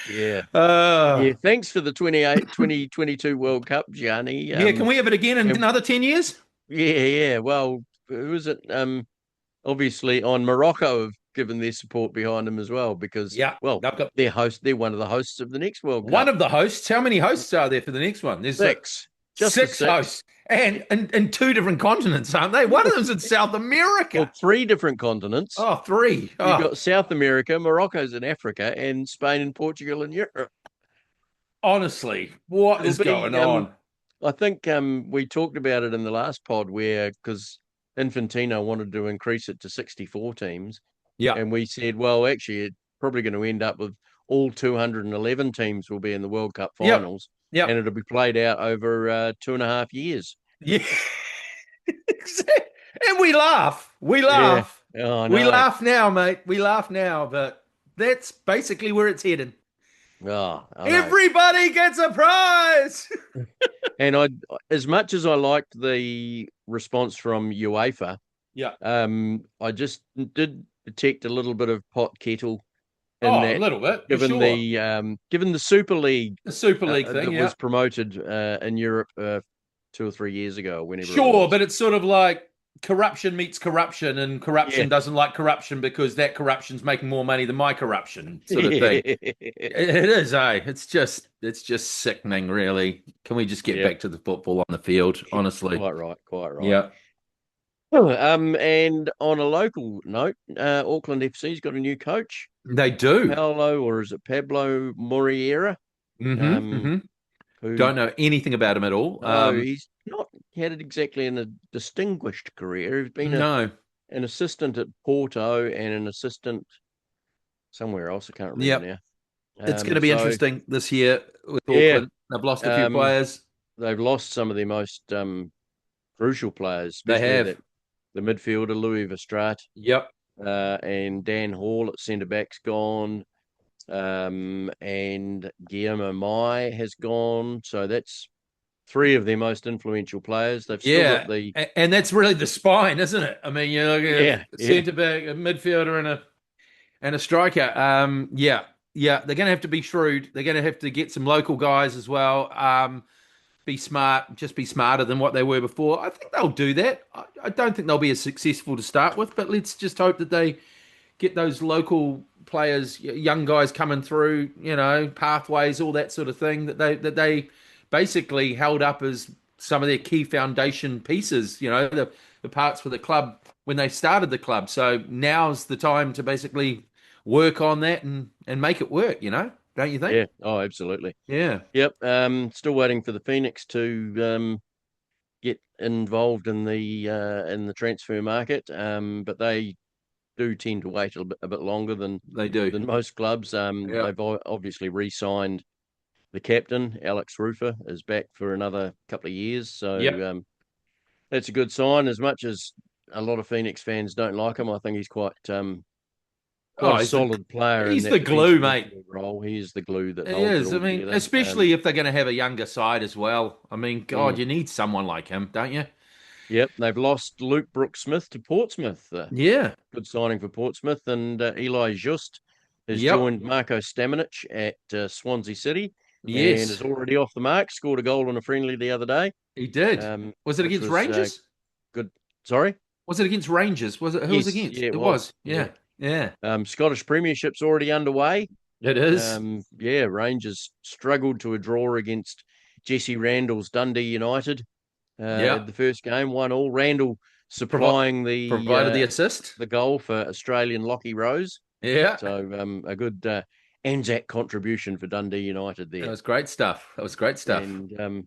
S1: Yeah.
S2: uh
S1: Yeah. Thanks for the 2022 World Cup, Gianni.
S2: yeah, can we have it again in
S1: And
S2: another 10 years?
S1: yeah, yeah. Well, who is it? Obviously on Morocco have given their support behind him as well because,
S2: Yeah,
S1: well,
S2: they've got
S1: they're one of the hosts of the next World
S2: one
S1: Cup.
S2: of the hosts. How many hosts are there for the next one? There's
S1: Six. Just the
S2: six
S1: six.
S2: hosts, and in two different continents, aren't they? One of them's in South
S1: Well,
S2: America.
S1: three different continents.
S2: Oh, three.
S1: You've
S2: Oh,
S1: got South America, Morocco's in Africa, and Spain and Portugal in Europe.
S2: honestly, what
S1: It'll
S2: is going
S1: be
S2: on?
S1: I think we talked about it in the last pod where because Infantino wanted to increase it to 64 teams,
S2: Yeah,
S1: and we said, well, actually, it's probably going to end up with all 211 teams will be in the World Cup
S2: yep,
S1: finals, and
S2: yep,
S1: it'll be played out over 2.5 years.
S2: yeah. And we laugh. We
S1: Yeah.
S2: laugh.
S1: Oh,
S2: We
S1: no.
S2: laugh now, mate. We laugh now, but that's basically where it's headed.
S1: Oh, I know.
S2: Everybody gets a prize.
S1: And as much as I liked the response from UEFA,
S2: Yeah.
S1: I just did detect a little bit of pot kettle in
S2: Oh, a
S1: that,
S2: little bit for
S1: given
S2: sure.
S1: the Super League
S2: The Super League thing,
S1: that
S2: yeah.
S1: was promoted in Europe 2 or 3 years ago, whenever it
S2: Sure,
S1: was.
S2: but it's sort of like corruption meets corruption, and
S1: Yeah.
S2: corruption doesn't like corruption because that corruption's making more money than my corruption, sort of thing. It is, eh? It's just sickening, really. Can we just get
S1: Yeah.
S2: back to the football on the field, honestly?
S1: Quite right. Quite right.
S2: Yeah,
S1: And on a local note, Auckland FC's got a new coach,
S2: they do.
S1: Paolo, or is it Pablo Moriera?
S2: Mm-hmm.
S1: Um,
S2: Mm-hmm.
S1: who
S2: Don't know anything about him at all.
S1: No, he's not had it exactly in a distinguished career. He's been
S2: No.
S1: an assistant at Porto and an assistant somewhere else. I can't remember
S2: Yep.
S1: now.
S2: It's going to be
S1: So
S2: interesting this year with
S1: yeah,
S2: Auckland. They've lost a few
S1: um,
S2: players.
S1: they've lost some of their most crucial players,
S2: They
S1: especially
S2: have.
S1: that the midfielder Louis Verstraete
S2: Yep.
S1: and Dan Hall at centre back's gone. And Guillermo Mai has gone. So that's three of their most influential players. They've still got
S2: Yeah,
S1: the
S2: and that's really the spine, isn't it? I mean, you're looking at
S1: yeah,
S2: a
S1: yeah,
S2: centre back, a midfielder, and a striker. Yeah, yeah, they're going to have to be shrewd. They're going to have to get some local guys as well. Be smart, just be smarter than what they were before. I think they'll do that. I don't think they'll be as successful to start with, but let's just hope that they get those local players, young guys coming through, pathways, all that sort of thing that they basically held up as some of their key foundation pieces, the parts for the club when they started the club. So now's the time to basically work on that and make it work, don't you think?
S1: Yeah. Oh, absolutely.
S2: Yeah.
S1: Yep. Still waiting for the Phoenix to get involved in the transfer market. But they do tend to wait a bit longer
S2: They do.
S1: than most clubs.
S2: Yeah.
S1: They've obviously re-signed the captain. Alex Rufer is back for another couple of years,
S2: Yep.
S1: so that's a good sign. As much as a lot of Phoenix fans don't like him, I think he's quite
S2: Oh,
S1: a solid player in
S2: he's
S1: that
S2: the glue,
S1: defensive
S2: mate.
S1: midfield role. He is the glue that
S2: He
S1: holds it
S2: is. I
S1: all
S2: mean,
S1: together.
S2: especially if they're going to have a younger side as well. I mean, God,
S1: Mm,
S2: you need someone like him, don't you?
S1: yep, they've lost Luke Brooks Smith to Portsmouth.
S2: Yeah.
S1: Good signing for Portsmouth, and Eli Just has
S2: Yep.
S1: joined Marco Stamenic at Swansea City and is
S2: Yes,
S1: already off the mark. Scored a goal on a friendly the other day,
S2: he did. Was it
S1: which
S2: against
S1: was
S2: Rangers?
S1: good. Sorry.
S2: Was it against Rangers? Was it who was
S1: Yes,
S2: against?
S1: yeah, it
S2: It
S1: was.
S2: was.
S1: Yeah.
S2: Yeah. Yeah.
S1: Scottish Premiership's already underway.
S2: It is.
S1: Yeah, Rangers struggled to a draw against Jesse Randall's Dundee United
S2: Yeah.
S1: at the first game, 1-1. Randall
S2: Provi
S1: supplying
S2: Provided the assist.
S1: the goal for Australian Lockie Rose.
S2: Yeah.
S1: So a good Anzac contribution for Dundee United
S2: That
S1: there.
S2: was great stuff. That was great stuff.
S1: And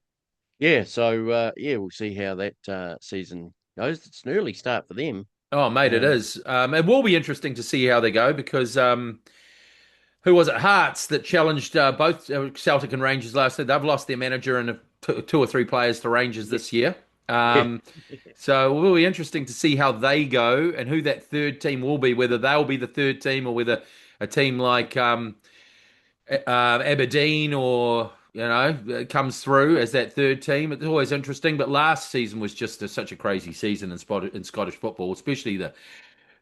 S1: yeah, so yeah, we'll see how that season goes. It's an early start for them.
S2: Oh, mate, it
S1: Um,
S2: is. It will be interesting to see how they go because who was it? Hearts that challenged both Celtic and Rangers last year. They've lost their manager and two or three players to Rangers
S1: yeah,
S2: this year.
S1: yeah,
S2: So it will be interesting to see how they go and who that third team will be, whether they'll be the third team or whether a team like Aberdeen or comes through as that third team. It's always interesting. But last season was just such a crazy season in Scottish football, especially the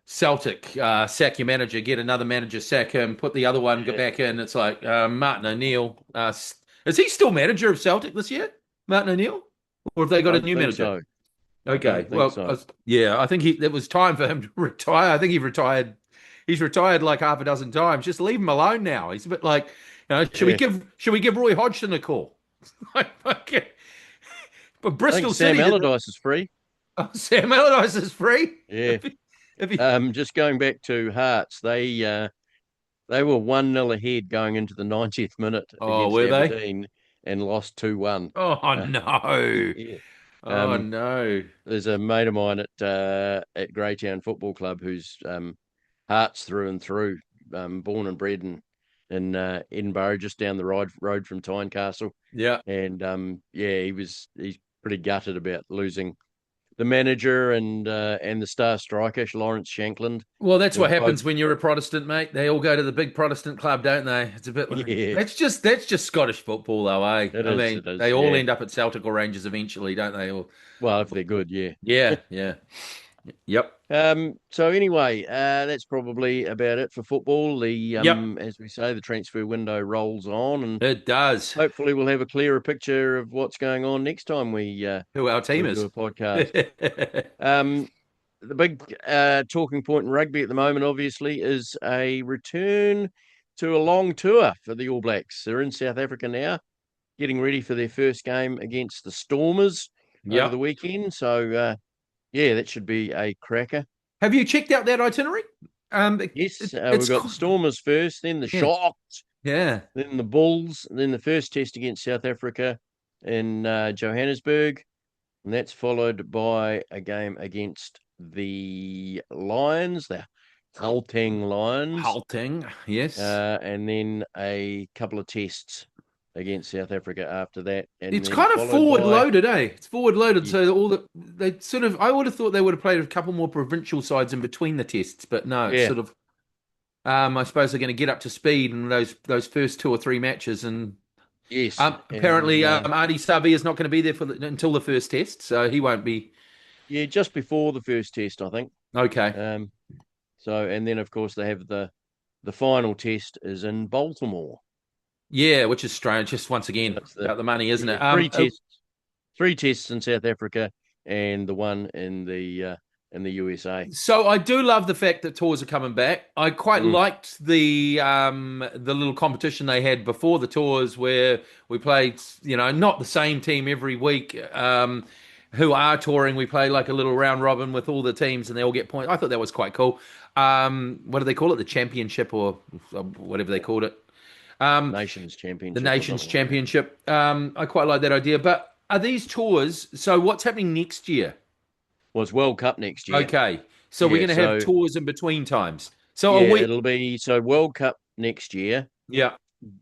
S2: Celtic sack your manager, get another manager, sack him, put the other one, go
S1: yeah.
S2: back in. It's like Martin O'Neill. Is he still manager of Celtic this year, Martin O'Neill, or have they got a
S1: Don't
S2: new
S1: think
S2: manager?
S1: so. I
S2: Okay,
S1: don't think
S2: well,
S1: so.
S2: yeah, I think it was time for him to retire. I think he retired. He's retired like half a dozen times. Just leave him alone now. He's a bit like,
S1: Yeah,
S2: should we give Roy Hodgson a call? Okay. But
S1: I think
S2: Bristol
S1: Sam
S2: City,
S1: Allardyce is free.
S2: oh, Sam Allardyce is free.
S1: Yeah.
S2: If he,
S1: Just going back to Hearts, they were 1-0 ahead going into the 90th minute
S2: oh,
S1: against
S2: were they?
S1: Aberdeen and lost 2-1.
S2: Oh
S1: Uh,
S2: no.
S1: yeah.
S2: Oh
S1: Um,
S2: no.
S1: there's a mate of mine at Greytown Football Club who's Hearts through and through, born and bred in Edinburgh, just down the road from Tynecastle.
S2: Yeah.
S1: And yeah, he's pretty gutted about losing the manager and the star striker Lawrence Shankland,
S2: Well, that's
S1: who
S2: what
S1: are both
S2: happens when you're a Protestant, mate. They all go to the big Protestant club, don't they? It's a bit like
S1: yeah,
S2: that's just Scottish football, though, eh? I mean,
S1: it is,
S2: they all
S1: yeah.
S2: end up at Celtic or Rangers eventually, don't they? Or
S1: Well, if they're good, yeah.
S2: yeah, yeah, yep,
S1: So anyway, that's probably about it for football. The
S2: yep.
S1: as we say, the transfer window rolls on, and
S2: It does.
S1: hopefully we'll have a clearer picture of what's going on next time
S2: Who our team
S1: we do
S2: is?
S1: a podcast. Um, the big talking point in rugby at the moment, obviously, is a return to a long tour for the All Blacks. They're in South Africa now, getting ready for their first game against the Stormers over the
S2: Yep.
S1: weekend. So yeah, that should be a cracker.
S2: Have you checked out that itinerary?
S1: Yes, we've
S2: It's
S1: got the Stormers first, then the
S2: yeah,
S1: Sharks,
S2: yeah,
S1: then the Bulls, then the first test against South Africa in Johannesburg, and that's followed by a game against the Lions, the Gauteng Lions,
S2: halting. Yes.
S1: and then a couple of tests against South Africa after that, and
S2: It's
S1: then
S2: kind of
S1: followed
S2: forward
S1: by
S2: loaded, eh? It's forward loaded,
S1: yeah,
S2: so all the they sort of. I would have thought they would have played a couple more provincial sides in between the tests, but no, it's
S1: yeah,
S2: sort of. I suppose they're going to get up to speed in those first two or three matches, and
S1: yes,
S2: apparently
S1: and
S2: Artie Sabi is not going to be there until the first test, so he won't be.
S1: yeah, just before the first test, I think.
S2: Okay,
S1: Um, so and then of course they have the final test is in Baltimore.
S2: yeah, which is strange. Just once
S1: So
S2: again
S1: it's the
S2: about the money, isn't
S1: yeah,
S2: it?
S1: three tests in South Africa and the one in the USA.
S2: So I do love the fact that tours are coming back. I quite
S1: Mm,
S2: liked the little competition they had before the tours where we played, not the same team every week. Who are touring? We play like a little round robin with all the teams, and they all get points. I thought that was quite cool. What do they call it? The championship or whatever they called it.
S1: Nations
S2: The
S1: Championship or
S2: Nations
S1: something like that.
S2: Championship. I quite like that idea. But are these tours? So what's happening next year?
S1: Well, it's World Cup next year.
S2: Okay, so we're
S1: Yeah,
S2: going to have
S1: so
S2: tours in between times. So are
S1: yeah,
S2: we?
S1: it'll be so World Cup next year,
S2: Yeah.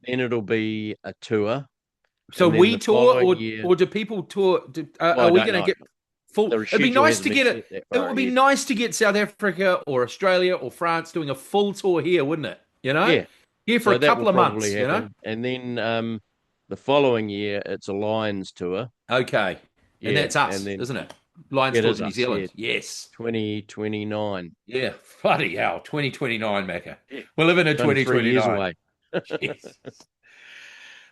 S1: then it'll be a tour,
S2: So
S1: and then
S2: we
S1: the
S2: tour,
S1: following year.
S2: or do people tour?
S1: Well,
S2: Are
S1: I
S2: we
S1: don't
S2: going to
S1: know.
S2: get full?
S1: The
S2: It'd be
S1: schedule
S2: nice
S1: hasn't
S2: to
S1: been
S2: get
S1: set
S2: it.
S1: that
S2: It
S1: far
S2: would be
S1: ahead.
S2: nice to get South Africa or Australia or France doing a full tour here, wouldn't it?
S1: Yeah,
S2: Here for a
S1: so that will
S2: couple of
S1: probably
S2: months.
S1: happen, and then the following year it's a Lions tour.
S2: Okay, and
S1: Yeah,
S2: that's
S1: and
S2: us,
S1: then
S2: isn't it? Lions
S1: it
S2: tour
S1: is
S2: to New
S1: us. Yeah,
S2: Zealand. Yes.
S1: 2029.
S2: Yeah. Bloody hell. 2029, Macca.
S1: Yeah,
S2: We're living in
S1: it's only 3 years
S2: 2029.
S1: away.
S2: Yes.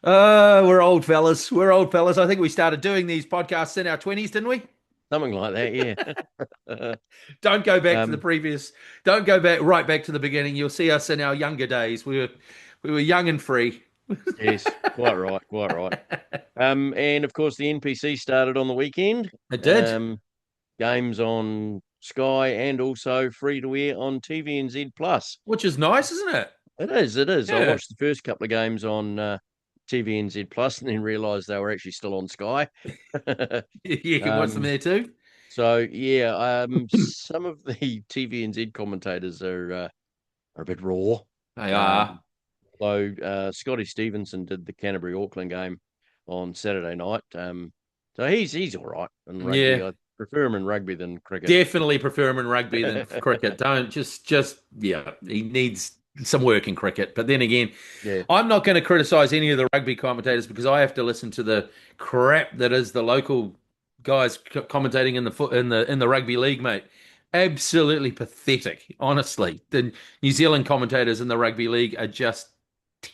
S2: We're old fellas. We're old fellas. I think we started doing these podcasts in our 20s, didn't we?
S1: Something like that. Yeah.
S2: Don't go back to the
S1: um,
S2: previous. Don't go back right back to the beginning. You'll see us in our younger days. We were young and free.
S1: yes, quite right, quite right. And of course the NPC started on the weekend.
S2: It did.
S1: Um, games on Sky and also free to air on TVNZ Plus.
S2: Which is nice, isn't it?
S1: It is, it is. I
S2: Yeah.
S1: watched the first couple of games on TVNZ Plus and then realised they were actually still on Sky.
S2: You can watch them
S1: um,
S2: there too.
S1: so yeah, some of the TVNZ commentators are a bit raw.
S2: They are.
S1: Um, although Scotty Stevenson did the Canterbury Auckland game on Saturday night. So he's all right in rugby.
S2: Yeah.
S1: I prefer him in rugby than cricket.
S2: Definitely prefer him in rugby than cricket. Don't just yeah, he needs some work in cricket. But then again,
S1: Yeah,
S2: I'm not going to criticize any of the rugby commentators because I have to listen to the crap that is the local guys commentating in the in the rugby league, mate. Absolutely pathetic, honestly. The New Zealand commentators in the rugby league are just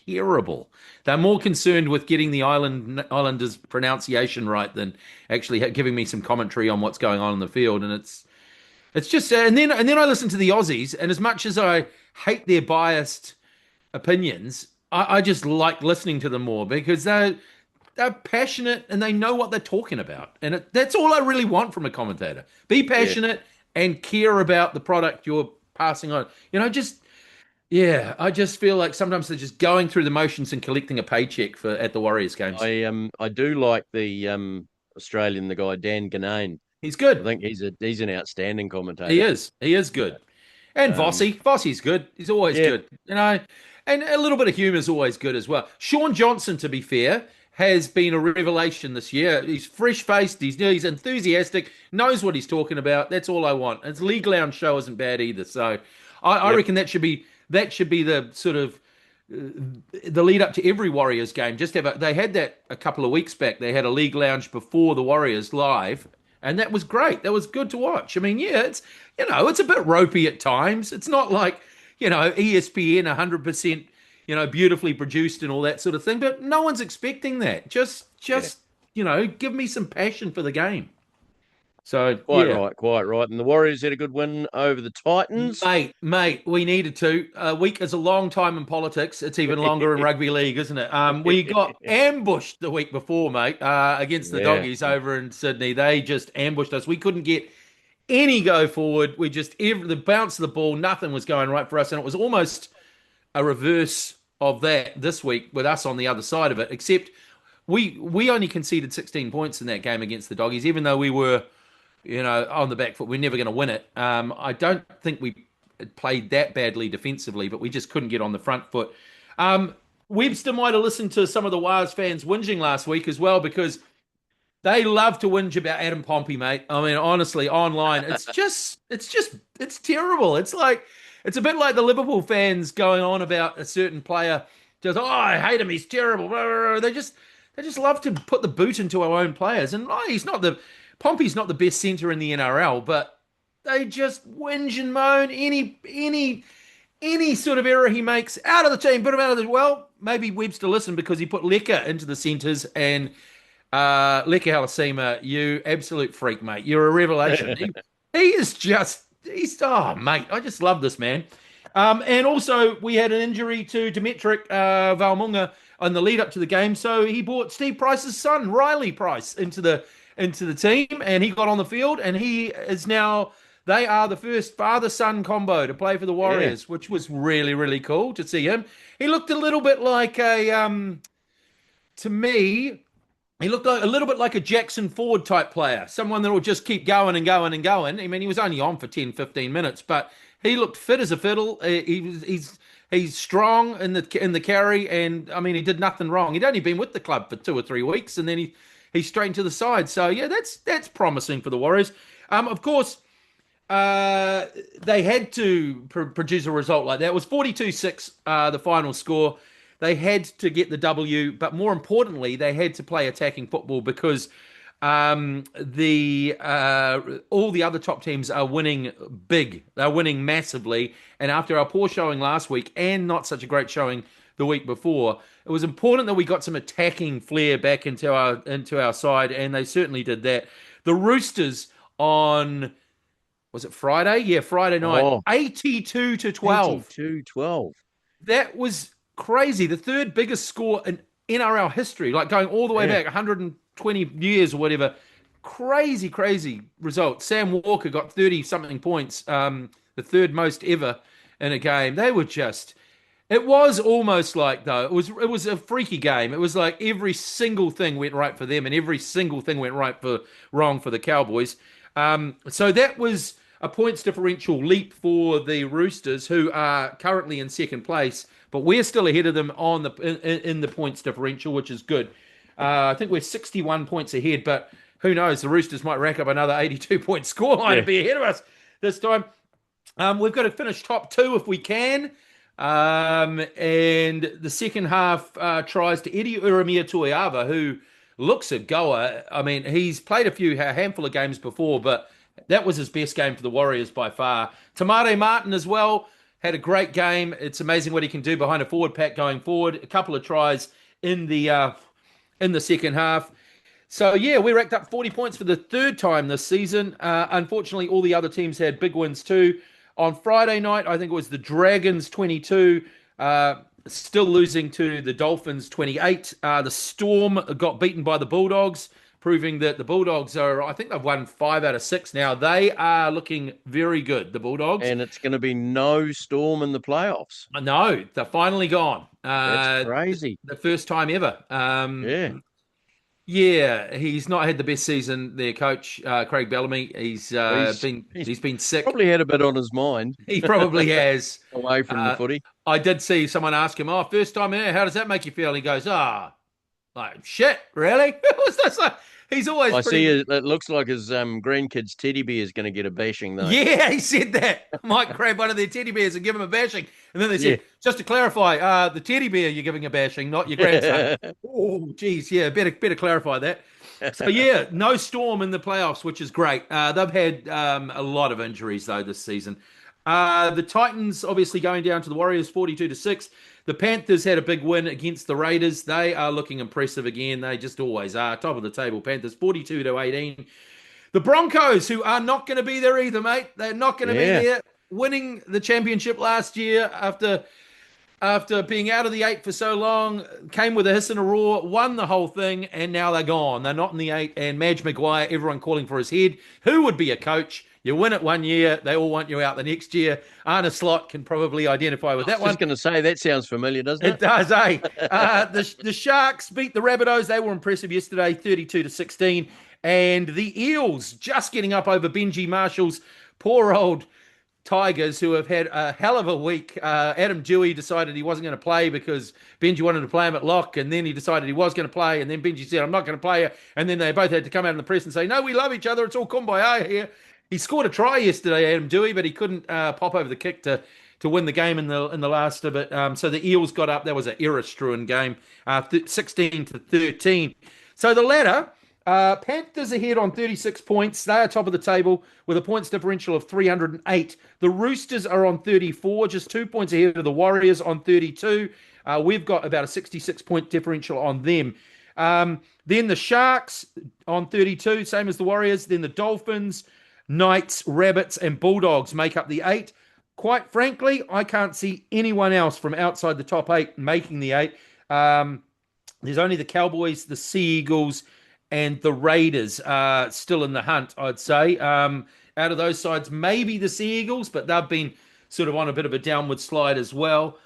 S2: terrible. They're more concerned with getting the Islanders' pronunciation right than actually giving me some commentary on what's going on in the field. And it's just and then I listen to the Aussies, and as much as I hate their biased opinions, I just like listening to them more because they're passionate and they know what they're talking about, and that's all I really want from a commentator. Be
S1: yeah.
S2: passionate and care about the product you're passing on. Just yeah, I just feel like sometimes they're just going through the motions and collecting a paycheck for at the Warriors games.
S1: I do like the Australian, the guy Dan Ganane.
S2: He's
S1: I
S2: good.
S1: think he's an outstanding
S2: He
S1: commentator.
S2: is. He is good. And
S1: Um,
S2: Vossie's good. He's always
S1: yeah,
S2: good. And a little bit of humour is always good as well. Sean Johnson, to be fair, has been a revelation this year. He's fresh faced. He's enthusiastic. Knows what he's talking about. That's all I want. His League Lounge show isn't bad either. So I
S1: yep,
S2: reckon that should be the sort of the lead up to every Warriors game. They had that a couple of weeks back. They had a League Lounge before the Warriors live, and that was great. That was good to watch. I mean, yeah, it's a bit ropey at times. It's not like ESPN 100% beautifully produced and all that sort of thing. But no one's expecting that. Just
S1: yeah.
S2: just give me some passion for the game. So
S1: Quite
S2: yeah.
S1: right, quite right. And the Warriors had a good win over the Titans.
S2: Mate, we needed to. A week is a long time in politics. It's even longer in rugby league, isn't it? We got ambushed the week before, mate, against the
S1: Yeah,
S2: Doggies over in Sydney. They just ambushed us. We couldn't get any go forward. The bounce of the ball, nothing was going right for us, and it was almost a reverse of that this week with us on the other side of it. Except we only conceded 16 points in that game against the Doggies, even though we were on the back foot. We're never going to win it. I don't think we played that badly defensively, but we just couldn't get on the front foot. Webster might have listened to some of the Wires fans whinging last week as well because they love to whinge about Adam Pompey, mate. I mean, honestly, online, it's terrible. It's a bit like the Liverpool fans going on about a certain player. Just, I hate him. He's terrible. They just love to put the boot into our own players. And Pompey's not the best centre in the NRL, but they just whinge and moan any sort of error he makes out of the team, put him out of the well. Maybe Webster listened because he put Lecker into the centres and Lecker Halasima, you absolute freak, mate. You're a revelation. He is he's mate. I just love this man. And also we had an injury to Demetric Valmunga on the lead up to the game, so he brought Steve Price's son, Riley Price, into the team, and he got on the field, and he is now They are the first father-son combo to play for the
S1: Yeah.
S2: Warriors, which was really, really cool to see him. He looked a little bit like to me, he looked like, a little bit like a Jackson Ford type player, someone that will just keep going and going and going. I mean, he was only on for 10, 15 minutes, but he looked fit as a fiddle. He's strong in the carry, and I mean, he did nothing wrong. He'd only been with the club for 2 or 3 weeks, and then he's straight to the side. So yeah, that's promising for the Warriors. Of course, they had to produce a result like that. It was 42-6, the final score. They had to get the W, but more importantly, they had to play attacking football because the all the other top teams are winning big. They're winning massively. And after our poor showing last week and not such a great showing the week before, it was important that we got some attacking flair back into our side, and they certainly did that. The Roosters on, was it Friday? Yeah, Friday night,
S1: Oh,
S2: 82 to 12.
S1: 82-12.
S2: That was crazy. The third biggest score in NRL history, like going all the way
S1: Yeah.
S2: back 120 years or whatever. Crazy, crazy result. Sam Walker got 30 something points, the third most ever in a game. They were just. It was almost like, though, it was a freaky game. It was like every single thing went right for them and every single thing went wrong for the Cowboys. So that was a points differential leap for the Roosters, who are currently in second place, but we're still ahead of them on in the points differential, which is good. I think we're 61 points ahead, but who knows? The Roosters might rack up another 82-point scoreline
S1: Yeah.
S2: and be ahead of us this time. We've got to finish top two if we can. And the second half tries to Eddie Uramia Tuiava, who looks a goer. I mean, he's played a handful of games before, but that was his best game for the Warriors by far. Tamare Martin as well had a great game. It's amazing what he can do behind a forward pack going forward. A couple of tries in the second half. So yeah, we racked up 40 points for the third time this season. Unfortunately, all the other teams had big wins too. On Friday night, I think it was the Dragons 22, still losing to the Dolphins 28. The Storm got beaten by the Bulldogs, proving that the Bulldogs are, I think they've won 5 out of 6 now. They are looking very good, the Bulldogs.
S1: And it's going to be no Storm in the playoffs.
S2: No, they're finally gone.
S1: That's
S2: The,
S1: crazy.
S2: the first time ever.
S1: Yeah.
S2: Yeah, he's not had the best season. Their coach, Craig Bellamy, he's
S1: He's,
S2: been
S1: he's
S2: he's been sick.
S1: probably had a bit on his mind
S2: He probably has.
S1: away from the
S2: Uh,
S1: footy.
S2: I did see someone ask him, "Oh, first time here, how does that make you feel?" And he goes, "Ah, like shit, really?" It was like, he's always
S1: I see
S2: pretty.
S1: it looks like his grandkid's teddy bear is going to get a bashing, though.
S2: Yeah, he said that. I might grab one of their teddy bears and give him a bashing. And then they
S1: Yeah.
S2: said, just to clarify, the teddy bear you're giving a bashing, not your grandson. Oh, geez, yeah, better clarify that. So yeah, no Storm in the playoffs, which is great. They've had a lot of injuries though this season. The Titans obviously going down to the Warriors 42-6. The Panthers had a big win against the Raiders. They are looking impressive again. They just always are. Top of the table, Panthers 42-18. The Broncos, who are not going to be there either, mate. They're not going to be
S1: Yeah.
S2: there. Winning the championship last year after being out of the eight for so long, came with a hiss and a roar, won the whole thing, and now they're gone. They're not in the eight. And Madge Maguire, everyone calling for his head. Who would be a coach? You win it one year, they all want you out the next year. Arna Slot can probably identify with
S1: I
S2: that
S1: was
S2: one.
S1: just going to say, that sounds familiar, doesn't
S2: It
S1: it?
S2: does, eh? The Sharks beat the Rabbitohs. They were impressive yesterday, 32-16. And the Eels just getting up over Benji Marshall's poor old Tigers, who have had a hell of a week. Adam Dewey decided he wasn't going to play because Benji wanted to play him at lock, and then he decided he was going to play, and then Benji said, "I'm not going to play you." And then they both had to come out in the press and say, "No, we love each other. It's all kumbaya here." He scored a try yesterday, Adam Dewey, but he couldn't pop over the kick to win the game in the last of it. So the Eels got up. That was an error-strewn game, 16-13. So the ladder. Panthers ahead on 36 points. They are top of the table with a points differential of 308. The Roosters are on 34, just 2 points ahead of the Warriors on 32. We've got about a 66-point differential on them. Then the Sharks on 32, same as the Warriors. Then the Dolphins, Knights, Rabbits, and Bulldogs make up the eight. Quite frankly, I can't see anyone else from outside the top eight making the eight. There's only the Cowboys, the Sea Eagles, and the Raiders are still in the hunt, I'd say. out of those sides. Maybe the Sea Eagles, but they've been sort of on a bit of a downward slide as well.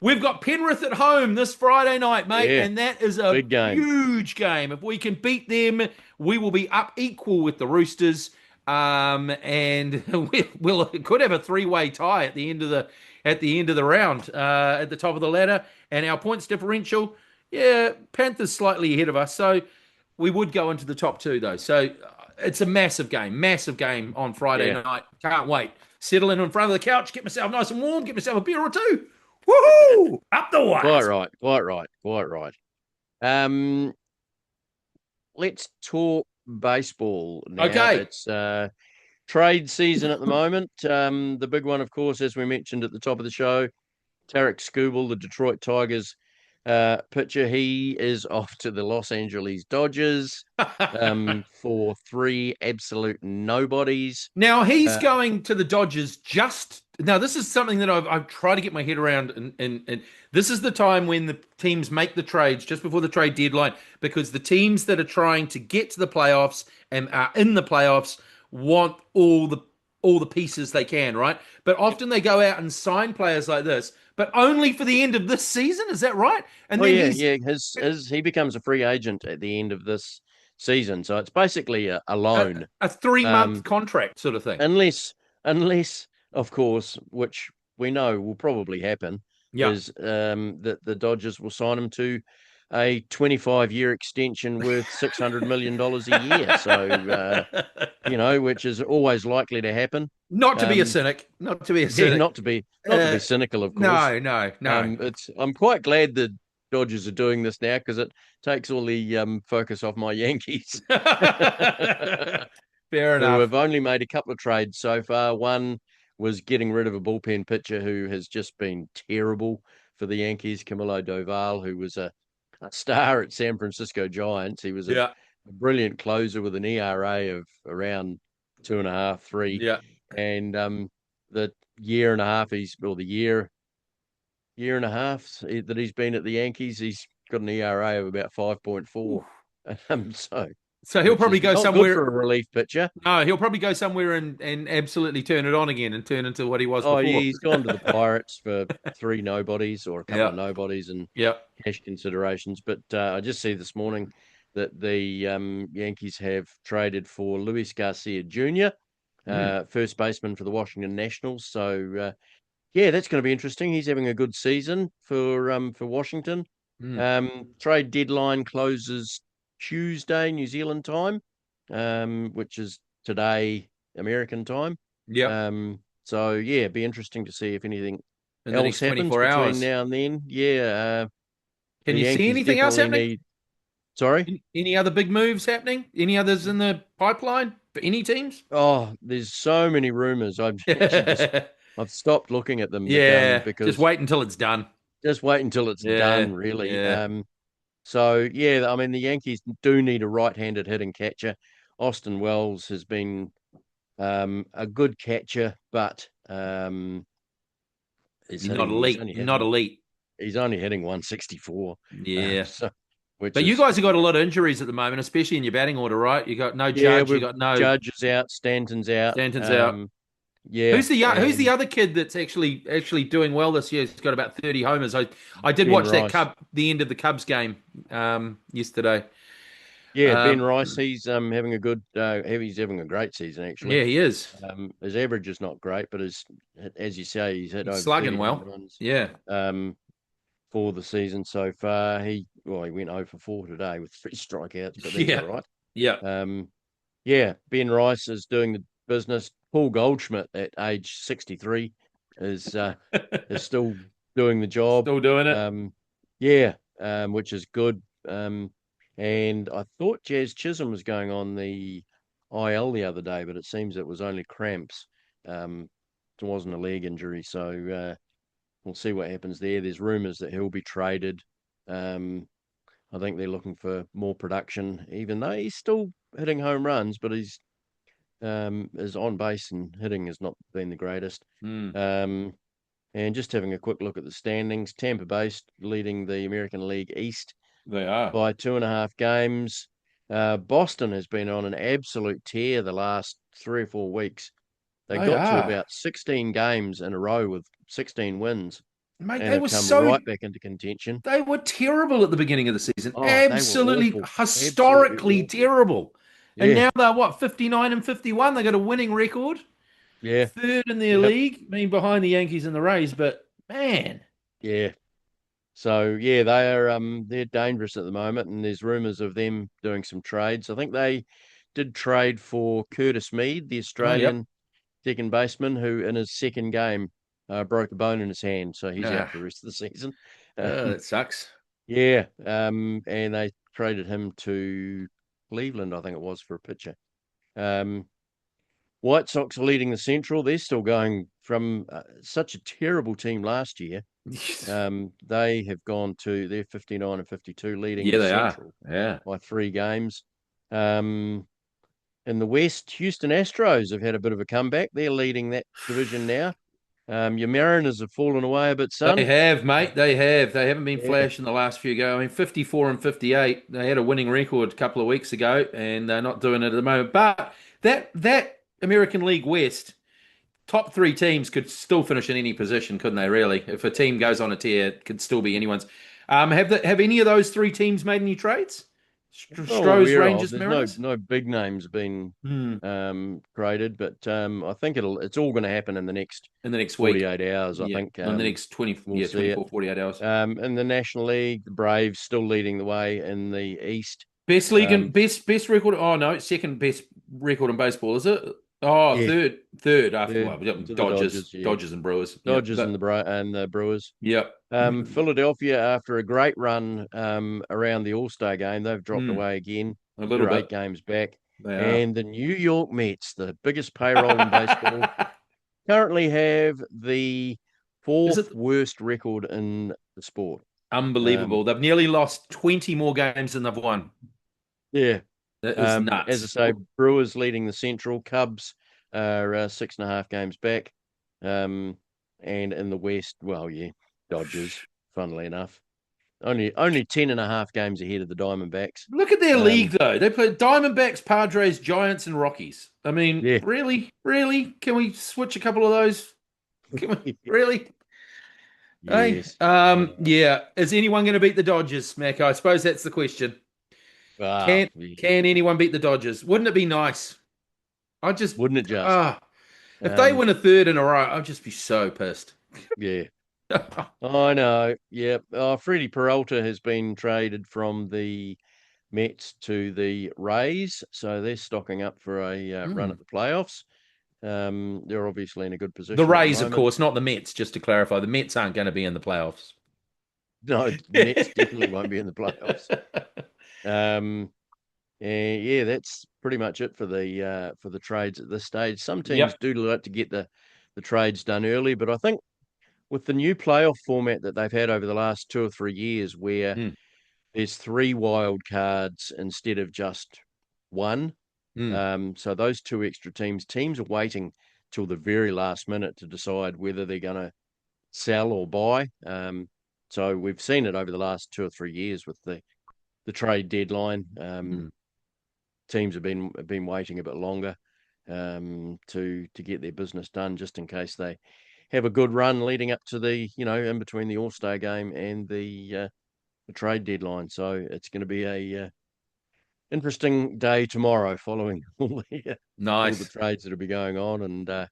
S2: We've got Penrith at home this Friday night, mate,
S1: Yeah,
S2: and that is a
S1: big game.
S2: huge game. If we can beat them, we will be up equal with the Roosters, and we'll could have a three-way tie at the end of the round, at the top of the ladder, and our points differential. Yeah, Panthers slightly ahead of us, so we would go into the top two though. So it's a massive game on Friday
S1: Yeah,
S2: night. Can't wait. Settle in front of the couch, get myself nice and warm, get myself a beer or two. Woohoo! Up the
S1: quite
S2: wires.
S1: right, quite right, quite right. Um, let's talk baseball now.
S2: Okay.
S1: It's trade season at the moment. The big one, of course, as we mentioned at the top of the show, Tarek Skubal, the Detroit Tigers pitcher. He is off to the Los Angeles Dodgers for three absolute nobodies.
S2: Now he's
S1: Uh,
S2: going to the Dodgers just now. This is something that I've tried to get my head around, and this is the time when the teams make the trades just before the trade deadline, because the teams that are trying to get to the playoffs and are in the playoffs want all the pieces they can, right? But often they go out and sign players like this, but only for the end of this season. Is that right? And
S1: oh
S2: then
S1: yeah,
S2: he's
S1: yeah. His he becomes a free agent at the end of this season, so it's basically a loan.
S2: a 3 month
S1: Um,
S2: contract sort of thing.
S1: unless unless of course, which we know will probably happen,
S2: Yeah.
S1: is that the Dodgers will sign him to a 25-year extension worth $600 million a year. So which is always likely to happen.
S2: Not to be a
S1: Um,
S2: cynic. Not to be a
S1: yeah,
S2: cynic.
S1: not to be cynical, of course.
S2: No.
S1: It's I'm quite glad the Dodgers are doing this now because it takes all the focus off my Yankees,
S2: Fair
S1: who
S2: enough.
S1: have only made a couple of trades so far. One was getting rid of a bullpen pitcher who has just been terrible for the Yankees, Camilo Doval, who was a star at San Francisco Giants. He was
S2: Yeah.
S1: a brilliant closer with an ERA of around 2.5, 3,
S2: Yeah.
S1: and the year and a half the year and a half that he's been at the Yankees, he's got an ERA of about 5.4.
S2: Ooh.
S1: So,
S2: So he'll
S1: which
S2: probably
S1: is
S2: go
S1: not good for
S2: somewhere.
S1: a relief pitcher.
S2: No, he'll probably go somewhere and absolutely turn it on again and turn into what he was
S1: Oh, yeah,
S2: before.
S1: he's gone to the Pirates for three nobodies or a couple
S2: Yeah.
S1: of nobodies and
S2: Yeah.
S1: cash considerations. But I just see this morning that the Yankees have traded for Luis Garcia Jr.,
S2: Mm.
S1: first baseman for the Washington Nationals. So yeah, that's going to be interesting. He's having a good season for Washington.
S2: Mm.
S1: Trade deadline closes Tuesday, New Zealand time, which is today American time.
S2: Yep.
S1: So yeah, it'd be interesting to see if anything
S2: In the
S1: else
S2: next
S1: happens
S2: 24
S1: between
S2: hours.
S1: now and then. Yeah,
S2: Can
S1: the
S2: you see
S1: Yankees
S2: anything else
S1: definitely
S2: happening?
S1: need. Sorry.
S2: Any other big moves happening? Any others in the pipeline for any teams?
S1: Oh, there's so many rumors. I've actually just I've stopped looking at them
S2: Yeah. Just
S1: because
S2: wait until it's done.
S1: just wait until it's
S2: Yeah.
S1: done, really.
S2: Yeah.
S1: So yeah, I mean the Yankees do need a right-handed hitting catcher. Austin Wells has been a good catcher, but
S2: He's not elite. Not elite.
S1: he's only hitting 164.
S2: Yeah.
S1: So which
S2: But you
S1: is
S2: guys have got a lot of injuries at the moment, especially in your batting order, right? You got no
S1: yeah,
S2: Judge, you
S1: we've
S2: got no
S1: Judge is out, Stanton's out.
S2: Stanton's out.
S1: Yeah,
S2: Who's the
S1: and
S2: other kid that's actually doing well this year? He's got about 30 homers. I did
S1: Ben
S2: watch that
S1: Rice.
S2: the end of the Cubs game yesterday.
S1: Yeah, Ben
S2: Um,
S1: Rice. He's having a good. He's having a great season actually.
S2: yeah, he is.
S1: His average is not great, but as you say, he's hit
S2: He's
S1: over
S2: slugging
S1: 30 home
S2: well.
S1: runs
S2: Yeah.
S1: for the season so far. He went 0 for 4 today with three strikeouts, but that's
S2: Yeah.
S1: all right.
S2: Yeah.
S1: Um, yeah, Ben Rice is doing the business. Paul Goldschmidt at age 63 is still doing the job.
S2: Still doing it.
S1: Um, yeah, which is good. And I thought Jazz Chisholm was going on the IL the other day, but it seems it was only cramps. It wasn't a leg injury, so we'll see what happens there. There's rumours that he'll be traded. I think they're looking for more production, even though he's still hitting home runs, but his on base and hitting has not been the greatest.
S2: Mm,
S1: Um, and just having a quick look at the standings, Tampa Bay leading the American League East
S2: they are.
S1: by 2.5 games. Boston has been on an absolute tear the last 3 or 4 weeks. They
S2: They
S1: got to
S2: are.
S1: about 16 games in a row with 16 wins
S2: Mate,
S1: and
S2: they
S1: have
S2: were
S1: come
S2: so
S1: right back into contention.
S2: they were terrible at the beginning of the season.
S1: Oh, they were
S2: Absolutely
S1: awful. Absolutely
S2: historically
S1: awful.
S2: terrible. And
S1: Yeah.
S2: now they're what, 59 and 51. They got a winning record.
S1: Yeah.
S2: Third in their
S1: Yep.
S2: league. I mean behind the Yankees and the Rays, but man.
S1: Yeah. So yeah, they're dangerous at the moment, and there's rumours of them doing some trades. I think they did trade for Curtis Mead, the
S2: Oh yep.
S1: Australian second baseman, who in his second game broke a bone in his hand, so he's out
S2: Ah,
S1: for the rest of the season.
S2: that sucks.
S1: Yeah, and they traded him to Cleveland, I think it was, for a pitcher. Um, White Sox are leading the Central. They're still going from such a terrible team last year. They have gone to they're 59 and 52, leading
S2: Yeah,
S1: the
S2: they are.
S1: Central
S2: Yeah.
S1: by 3 games. Um, in the West, Houston Astros have had a bit of a comeback. They're leading that division now. Your Mariners have fallen away a bit,
S2: They
S1: son.
S2: have,
S1: Uh,
S2: mate. They have. They haven't been
S1: yeah,
S2: flash in the last few go. I mean, 54 and 58. They had a winning record a couple of weeks ago, and they're not doing it at the moment. But that American League West, top three teams could still finish in any position, couldn't they? Really, if a team goes on a tear, it could still be anyone's. Have any of those three teams made any trades?
S1: not
S2: Stros,
S1: aware of.
S2: Rangers,
S1: There's no
S2: Mariners.
S1: no big names been
S2: Hmm.
S1: created, but I think it's all going to happen in the next
S2: In the next week,
S1: 48 hours. I
S2: yeah,
S1: think
S2: in the next 20,
S1: we'll
S2: yeah,
S1: see it.
S2: 24, 48 hours.
S1: In the National League, the Braves still leading the way in the East.
S2: Best league and
S1: Um,
S2: best record. Oh no, second best record in baseball, is it? Oh,
S1: yeah,
S2: third after
S1: they're
S2: well,
S1: to the
S2: Dodgers,
S1: Dodgers. Yeah,
S2: Dodgers and Brewers. Yeah,
S1: Dodgers and
S2: but
S1: the Brewers.
S2: yeah,
S1: Philadelphia, after a great run around the All Star game, they've dropped
S2: mm,
S1: away again.
S2: a little
S1: They're
S2: bit.
S1: 8 games back.
S2: They are
S1: And the New York Mets, the biggest payroll in baseball, currently have the
S2: Is
S1: fourth
S2: it
S1: worst record in the sport.
S2: unbelievable?
S1: Um,
S2: They've nearly lost 20 more games than they've won.
S1: yeah.
S2: That is
S1: As I
S2: nuts.
S1: say, Brewers leading the Central, Cubs are 6.5 games back. Um, and in the West, well, yeah, Dodgers, funnily enough. Only 10.5 games ahead of the Diamondbacks.
S2: Look at their league
S1: Um,
S2: though. They play Diamondbacks, Padres, Giants, and Rockies. I mean,
S1: yeah.
S2: really, really, can we switch a couple of those? Can we really? Hey,
S1: Yes. I know.
S2: yeah. Is anyone going to beat the Dodgers, Mac? I suppose that's the question.
S1: Ah,
S2: Can
S1: yeah.
S2: can anyone beat the Dodgers? Wouldn't it be nice? I just
S1: Wouldn't it just?
S2: ah, if they
S1: Um,
S2: win a third in a row, I'd just be so pissed.
S1: yeah. I know. Yeah. Freddie Peralta has been traded from the Mets to the Rays, so they're stocking up for a run
S2: Mm.
S1: at the playoffs. They're obviously in a good
S2: The
S1: position at the
S2: Rays, of
S1: moment.
S2: course, not the Mets. Just to clarify, the Mets aren't going to be in the playoffs.
S1: No, the Mets definitely won't be in the playoffs. Um, and yeah, that's pretty much it for the trades at this stage. Some teams
S2: Yep.
S1: do like to get the trades done early, but I think with the new playoff format that they've had over the last 2 or 3 years, where
S2: Mm.
S1: there's three wild cards instead of just one.
S2: Mm.
S1: So those two extra teams are waiting till the very last minute to decide whether they're going to sell or buy. So we've seen it over the last 2 or 3 years with the trade deadline.
S2: Mm.
S1: Teams have been waiting a bit longer to get their business done, just in case they have a good run leading up to the in between the All Star game and the trade deadline. So it's going to be a interesting day tomorrow, following all the
S2: Nice.
S1: trades that'll be going on, and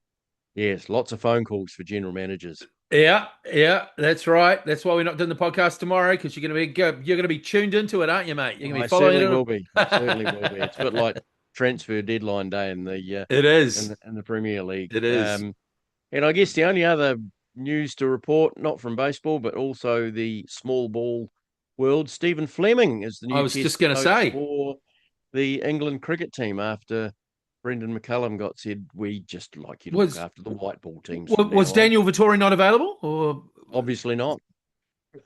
S1: yes, lots of phone calls for general managers.
S2: Yeah, yeah, that's right. That's why we're not doing the podcast tomorrow because you're going to be tuned into it, aren't you, mate? You're going to
S1: I
S2: be following
S1: certainly will be. I certainly will be. It's a bit like
S2: it.
S1: transfer deadline day in the
S2: It is.
S1: in the Premier League.
S2: It is.
S1: And I guess the only other news to report, not from baseball, but also the small ball world, Stephen Fleming is the
S2: I
S1: new
S2: was just
S1: Test
S2: going to
S1: coach
S2: say,
S1: for the England cricket team after Brendan McCullum got said, we just like you to look
S2: was
S1: after the white ball teams from now
S2: was
S1: on.
S2: Daniel Vittori not available, or
S1: Obviously not.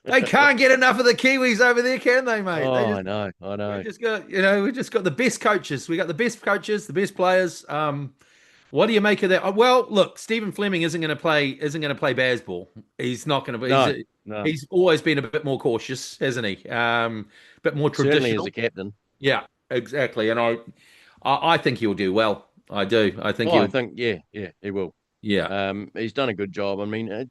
S2: they can't get enough of the Kiwis over there, can they, mate? They
S1: Oh,
S2: just
S1: I know. I
S2: we
S1: know.
S2: just got we just got the best coaches. We got the best coaches, the best players. What do you make of that? Well, look, Stephen Fleming isn't going to play baseball. He's not going to be.
S1: No, no.
S2: He's always been a bit more cautious, hasn't he? A bit more
S1: Certainly as
S2: traditional.
S1: a captain.
S2: Yeah. exactly. And I think he'll do well. I do. I think
S1: Oh, I
S2: he'll.
S1: think yeah, he will.
S2: Yeah,
S1: He's done a good job. I mean, I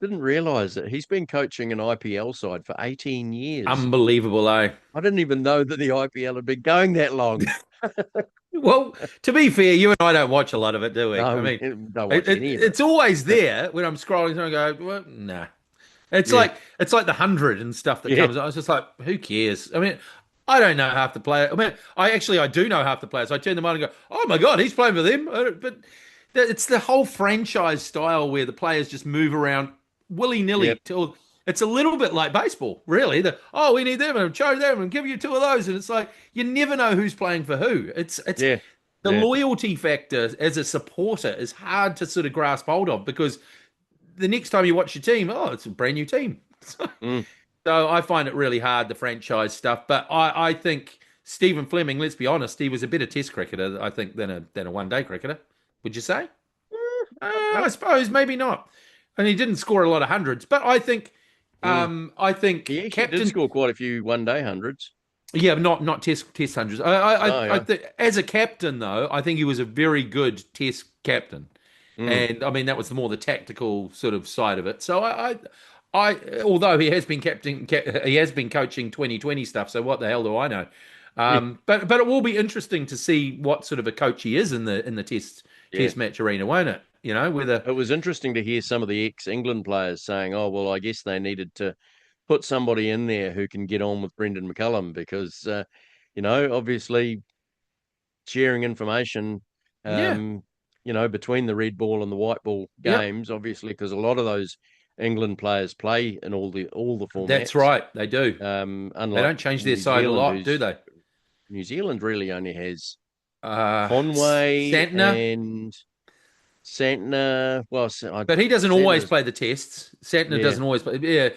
S1: didn't realize that he's been coaching an IPL side for 18 years.
S2: unbelievable, eh?
S1: I didn't even know that the IPL had been going that long.
S2: Well, to be fair, you and I don't watch a lot of it, do we? I
S1: No,
S2: mean,
S1: don't watch any of
S2: it's always there when I'm scrolling through and go, well, nah.
S1: it.
S2: It's like the 100 and stuff that
S1: Yeah,
S2: comes. I was just like, who cares? I mean, I don't know half the players. I mean, I do know half the players. I turn them on and go, oh my god, he's playing for them. But it's the whole franchise style where the players just move around willy
S1: yeah,
S2: nilly. Till it's a little bit like baseball, really. Oh, we need them and show them and give you two of those, and it's like you never know who's playing for who. It's
S1: yeah,
S2: the
S1: yeah.
S2: loyalty factor as a supporter is hard to sort of grasp hold of because the next time you watch your team, oh, it's a brand new team.
S1: Mm,
S2: So I find it really hard, the franchise stuff. But I think Stephen Fleming, let's be honest, he was a better test cricketer, I think, than a one day cricketer. Would you say? I suppose maybe not. And he didn't score a lot of hundreds, but
S1: mm.
S2: I
S1: He
S2: think
S1: actually did
S2: captain.
S1: score quite a few one day hundreds.
S2: Yeah, not test hundreds.
S1: Oh
S2: I
S1: yeah.
S2: think as a captain though, I think he was a very good test captain.
S1: Mm,
S2: And I mean, that was the more the tactical sort of side of it. So although he has been he has been coaching 2020 stuff. So what the hell do I know?
S1: yeah,
S2: But it will be interesting to see what sort of a coach he is in the
S1: yeah.
S2: test match arena, won't it? You know, whether
S1: It was interesting to hear some of the ex-England players saying, "Oh, well, I guess they needed to put somebody in there who can get on with Brendan McCullum because, obviously sharing information,
S2: yeah,
S1: um, between the red ball and the white ball
S2: yep,
S1: games, obviously, because a lot of those England players play in all the
S2: that's
S1: formats.
S2: right. They do. They
S1: Unlike
S2: don't change their
S1: New
S2: side a
S1: Zealand,
S2: lot, do
S1: who's
S2: they?
S1: New Zealand really only has Conway
S2: Santner.
S1: and Santner. Well,
S2: But he doesn't always
S1: Santner's
S2: play the tests. Santner
S1: yeah.
S2: doesn't always play. Yeah,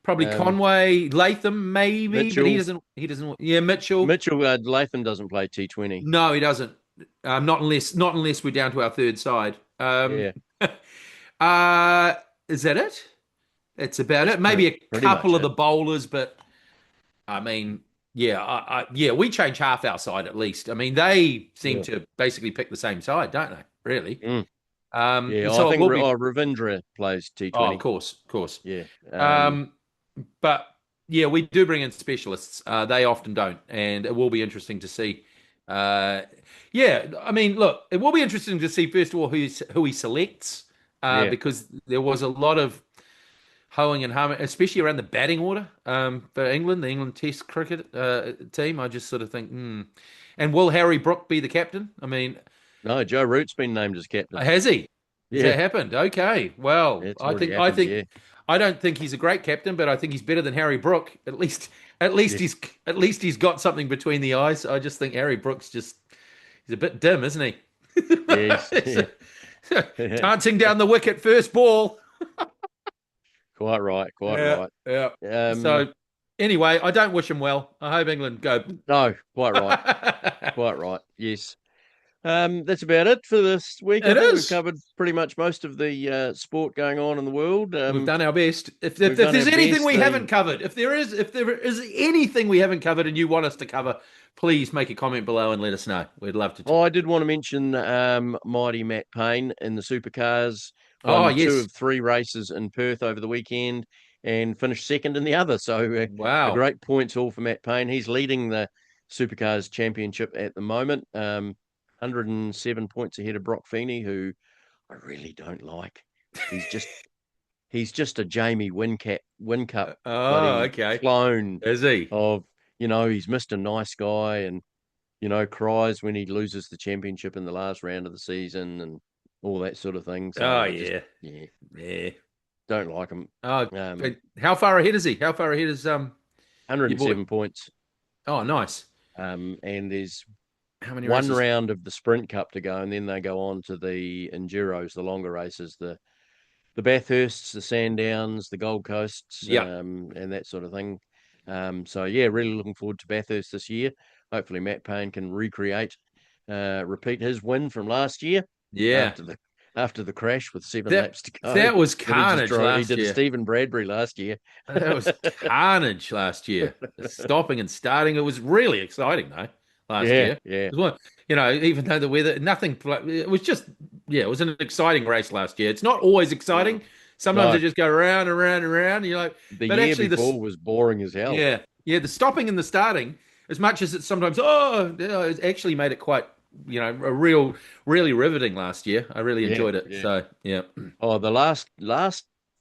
S2: probably
S1: Um,
S2: Conway, Latham, maybe, but he
S1: Mitchell
S2: doesn't. He doesn't. Yeah, Mitchell.
S1: Mitchell Latham doesn't play T20.
S2: No, he doesn't. Not unless we're down to our third side.
S1: Yeah,
S2: Uh, is that it? That's about
S1: that's
S2: it. Maybe a
S1: pretty
S2: couple
S1: much
S2: of
S1: it.
S2: the bowlers, but I mean, yeah, yeah, we change half our side at least. I mean, they seem
S1: Yeah.
S2: to basically pick the same side, don't they? Really?
S1: Mm. Yeah, I
S2: So it
S1: think
S2: will be.
S1: Ravindra plays
S2: Oh, of
S1: T20.
S2: course, of course.
S1: Yeah.
S2: Um, but yeah, we do bring in specialists. They often don't, and it will be interesting to see. Uh, yeah, I mean, look, it will be interesting to see first of all who he selects,
S1: Yeah.
S2: because there was a lot of hoeing and humming, especially around the batting order for England, the England Test cricket team. I just sort of think, And will Harry Brook be the captain? I mean,
S1: No, Joe Root's been named as captain.
S2: has he? Has
S1: Yeah.
S2: that happened? Okay. Well,
S1: It's already
S2: I
S1: happened.
S2: think
S1: Yeah.
S2: I don't think he's a great captain, but I think he's better than Harry Brook. At least
S1: Yeah.
S2: he's got something between the eyes. I just think Harry Brook's just he's a bit dim, isn't he?
S1: Yes. Yeah.
S2: Dancing down the wicket first ball.
S1: Quite right. Quite
S2: Yeah,
S1: right.
S2: yeah.
S1: Um,
S2: So anyway, I don't wish him well. I hope England go.
S1: no, quite right. Quite right. Yes. That's about it for this week. I
S2: It
S1: think we've
S2: is.
S1: covered pretty much most of the sport going on in the world.
S2: We've done our best. If
S1: We've done our
S2: there's anything
S1: best.
S2: we haven't covered, if there is anything we haven't covered and you want us to cover, please make a comment below and let us know. We'd love to.
S1: Oh, I did want to mention mighty Matt Payne in the supercars.
S2: Oh
S1: Won two
S2: yes.
S1: of three races in Perth over the weekend and finished second in the other. So a
S2: Wow.
S1: great points all for Matt Payne. He's leading the supercars championship at the moment. 107 points ahead of Brock Feeney, who I really don't like. He's just he's just a Jamie Whincup
S2: Oh,
S1: bloody
S2: okay.
S1: clone
S2: Is he?
S1: of, he's Mr. Nice Guy and, cries when he loses the championship in the last round of the season and all that sort of thing.
S2: Oh
S1: So I just,
S2: yeah.
S1: yeah,
S2: Yeah.
S1: don't like him.
S2: Oh,
S1: Um,
S2: how far ahead is he? How far ahead is your boy?
S1: 107 points.
S2: Oh, nice.
S1: And there's
S2: How many
S1: one
S2: races?
S1: round of the Sprint Cup to go, and then they go on to the Enduros, the longer races, the Bathursts, the Sandowns, the Gold Coasts,
S2: Yeah.
S1: and that sort of thing. So yeah, really looking forward to Bathurst this year. Hopefully, Matt Payne can repeat his win from last year
S2: Yeah.
S1: after after the crash with 7 laps to go.
S2: That was
S1: Then he just
S2: carnage
S1: drove. He
S2: last
S1: did a
S2: year.
S1: Stephen Bradbury last year.
S2: That was carnage last year. Stopping and starting. It was really exciting though last
S1: Yeah,
S2: year.
S1: yeah.
S2: It was even though the weather, nothing, it was just, yeah, it was an exciting race last year. It's not always
S1: Mm.
S2: exciting. Sometimes they
S1: No,
S2: just go around and around and around. You're like,
S1: the
S2: but
S1: year
S2: actually,
S1: before was boring as hell.
S2: yeah, the stopping and the starting, as much as it's sometimes, oh, it actually made it quite, really riveting last year. I really
S1: Yeah,
S2: enjoyed it.
S1: yeah.
S2: So, yeah.
S1: Oh, the last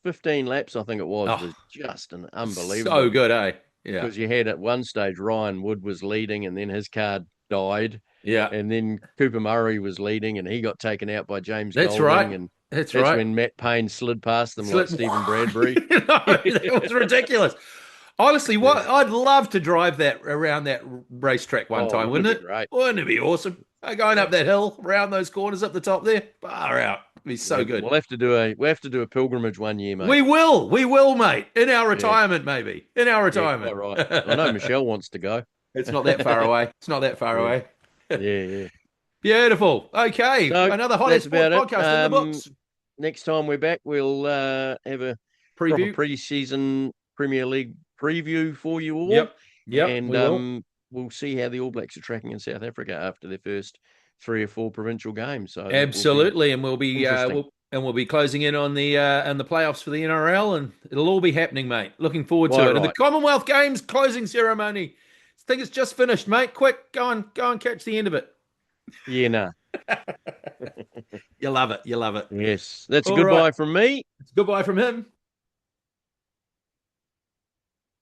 S1: 15 laps, I think it was
S2: Oh,
S1: just an
S2: so
S1: unbelievable
S2: good, eh? Yeah.
S1: because you had at one stage Ryan Wood was leading and then his car died.
S2: Yeah.
S1: And then Cooper Murray was leading and he got taken out by James
S2: That's
S1: Golding.
S2: right.
S1: And
S2: That's
S1: that's
S2: right.
S1: when Matt Payne slid past them like
S2: Slip.
S1: Stephen Bradbury.
S2: No, that was ridiculous. Honestly,
S1: Yeah.
S2: what I'd love to drive that around that racetrack one
S1: Oh,
S2: time,
S1: wouldn't
S2: wouldn't
S1: it be
S2: it?
S1: great?
S2: Wouldn't it be awesome? Going
S1: Yeah.
S2: up that hill, around those corners up the top there, far out. It'd be
S1: Yeah.
S2: so good.
S1: We'll have to do a pilgrimage one year, mate.
S2: We will, mate. In our
S1: Yeah.
S2: retirement, maybe. In our
S1: Yeah,
S2: retirement.
S1: quite right. I know Michelle wants to go.
S2: It's not that far away. It's not that far
S1: Yeah.
S2: away.
S1: Yeah, yeah.
S2: Beautiful. Okay,
S1: So
S2: another Hot Air
S1: that's
S2: Sports
S1: about it.
S2: podcast in the books.
S1: Next time we're back, we'll have a proper
S2: Preview.
S1: pre-season Premier League preview for you all,
S2: Yep. Yep.
S1: and
S2: We will.
S1: we'll see how the All Blacks are tracking in South Africa after their first 3 or 4 provincial games. So that will be
S2: Absolutely, and we'll be
S1: interesting.
S2: we'll be closing in on the playoffs for the NRL, and it'll all be happening, mate. Looking forward to
S1: Quite
S2: it. And the
S1: right.
S2: Commonwealth Games closing ceremony. I think it's just finished, mate. Quick, go and catch the end of it.
S1: Yeah, no.
S2: You love it. You love it.
S1: Yes, that's a
S2: All right.
S1: goodbye from me.
S2: It's goodbye from him.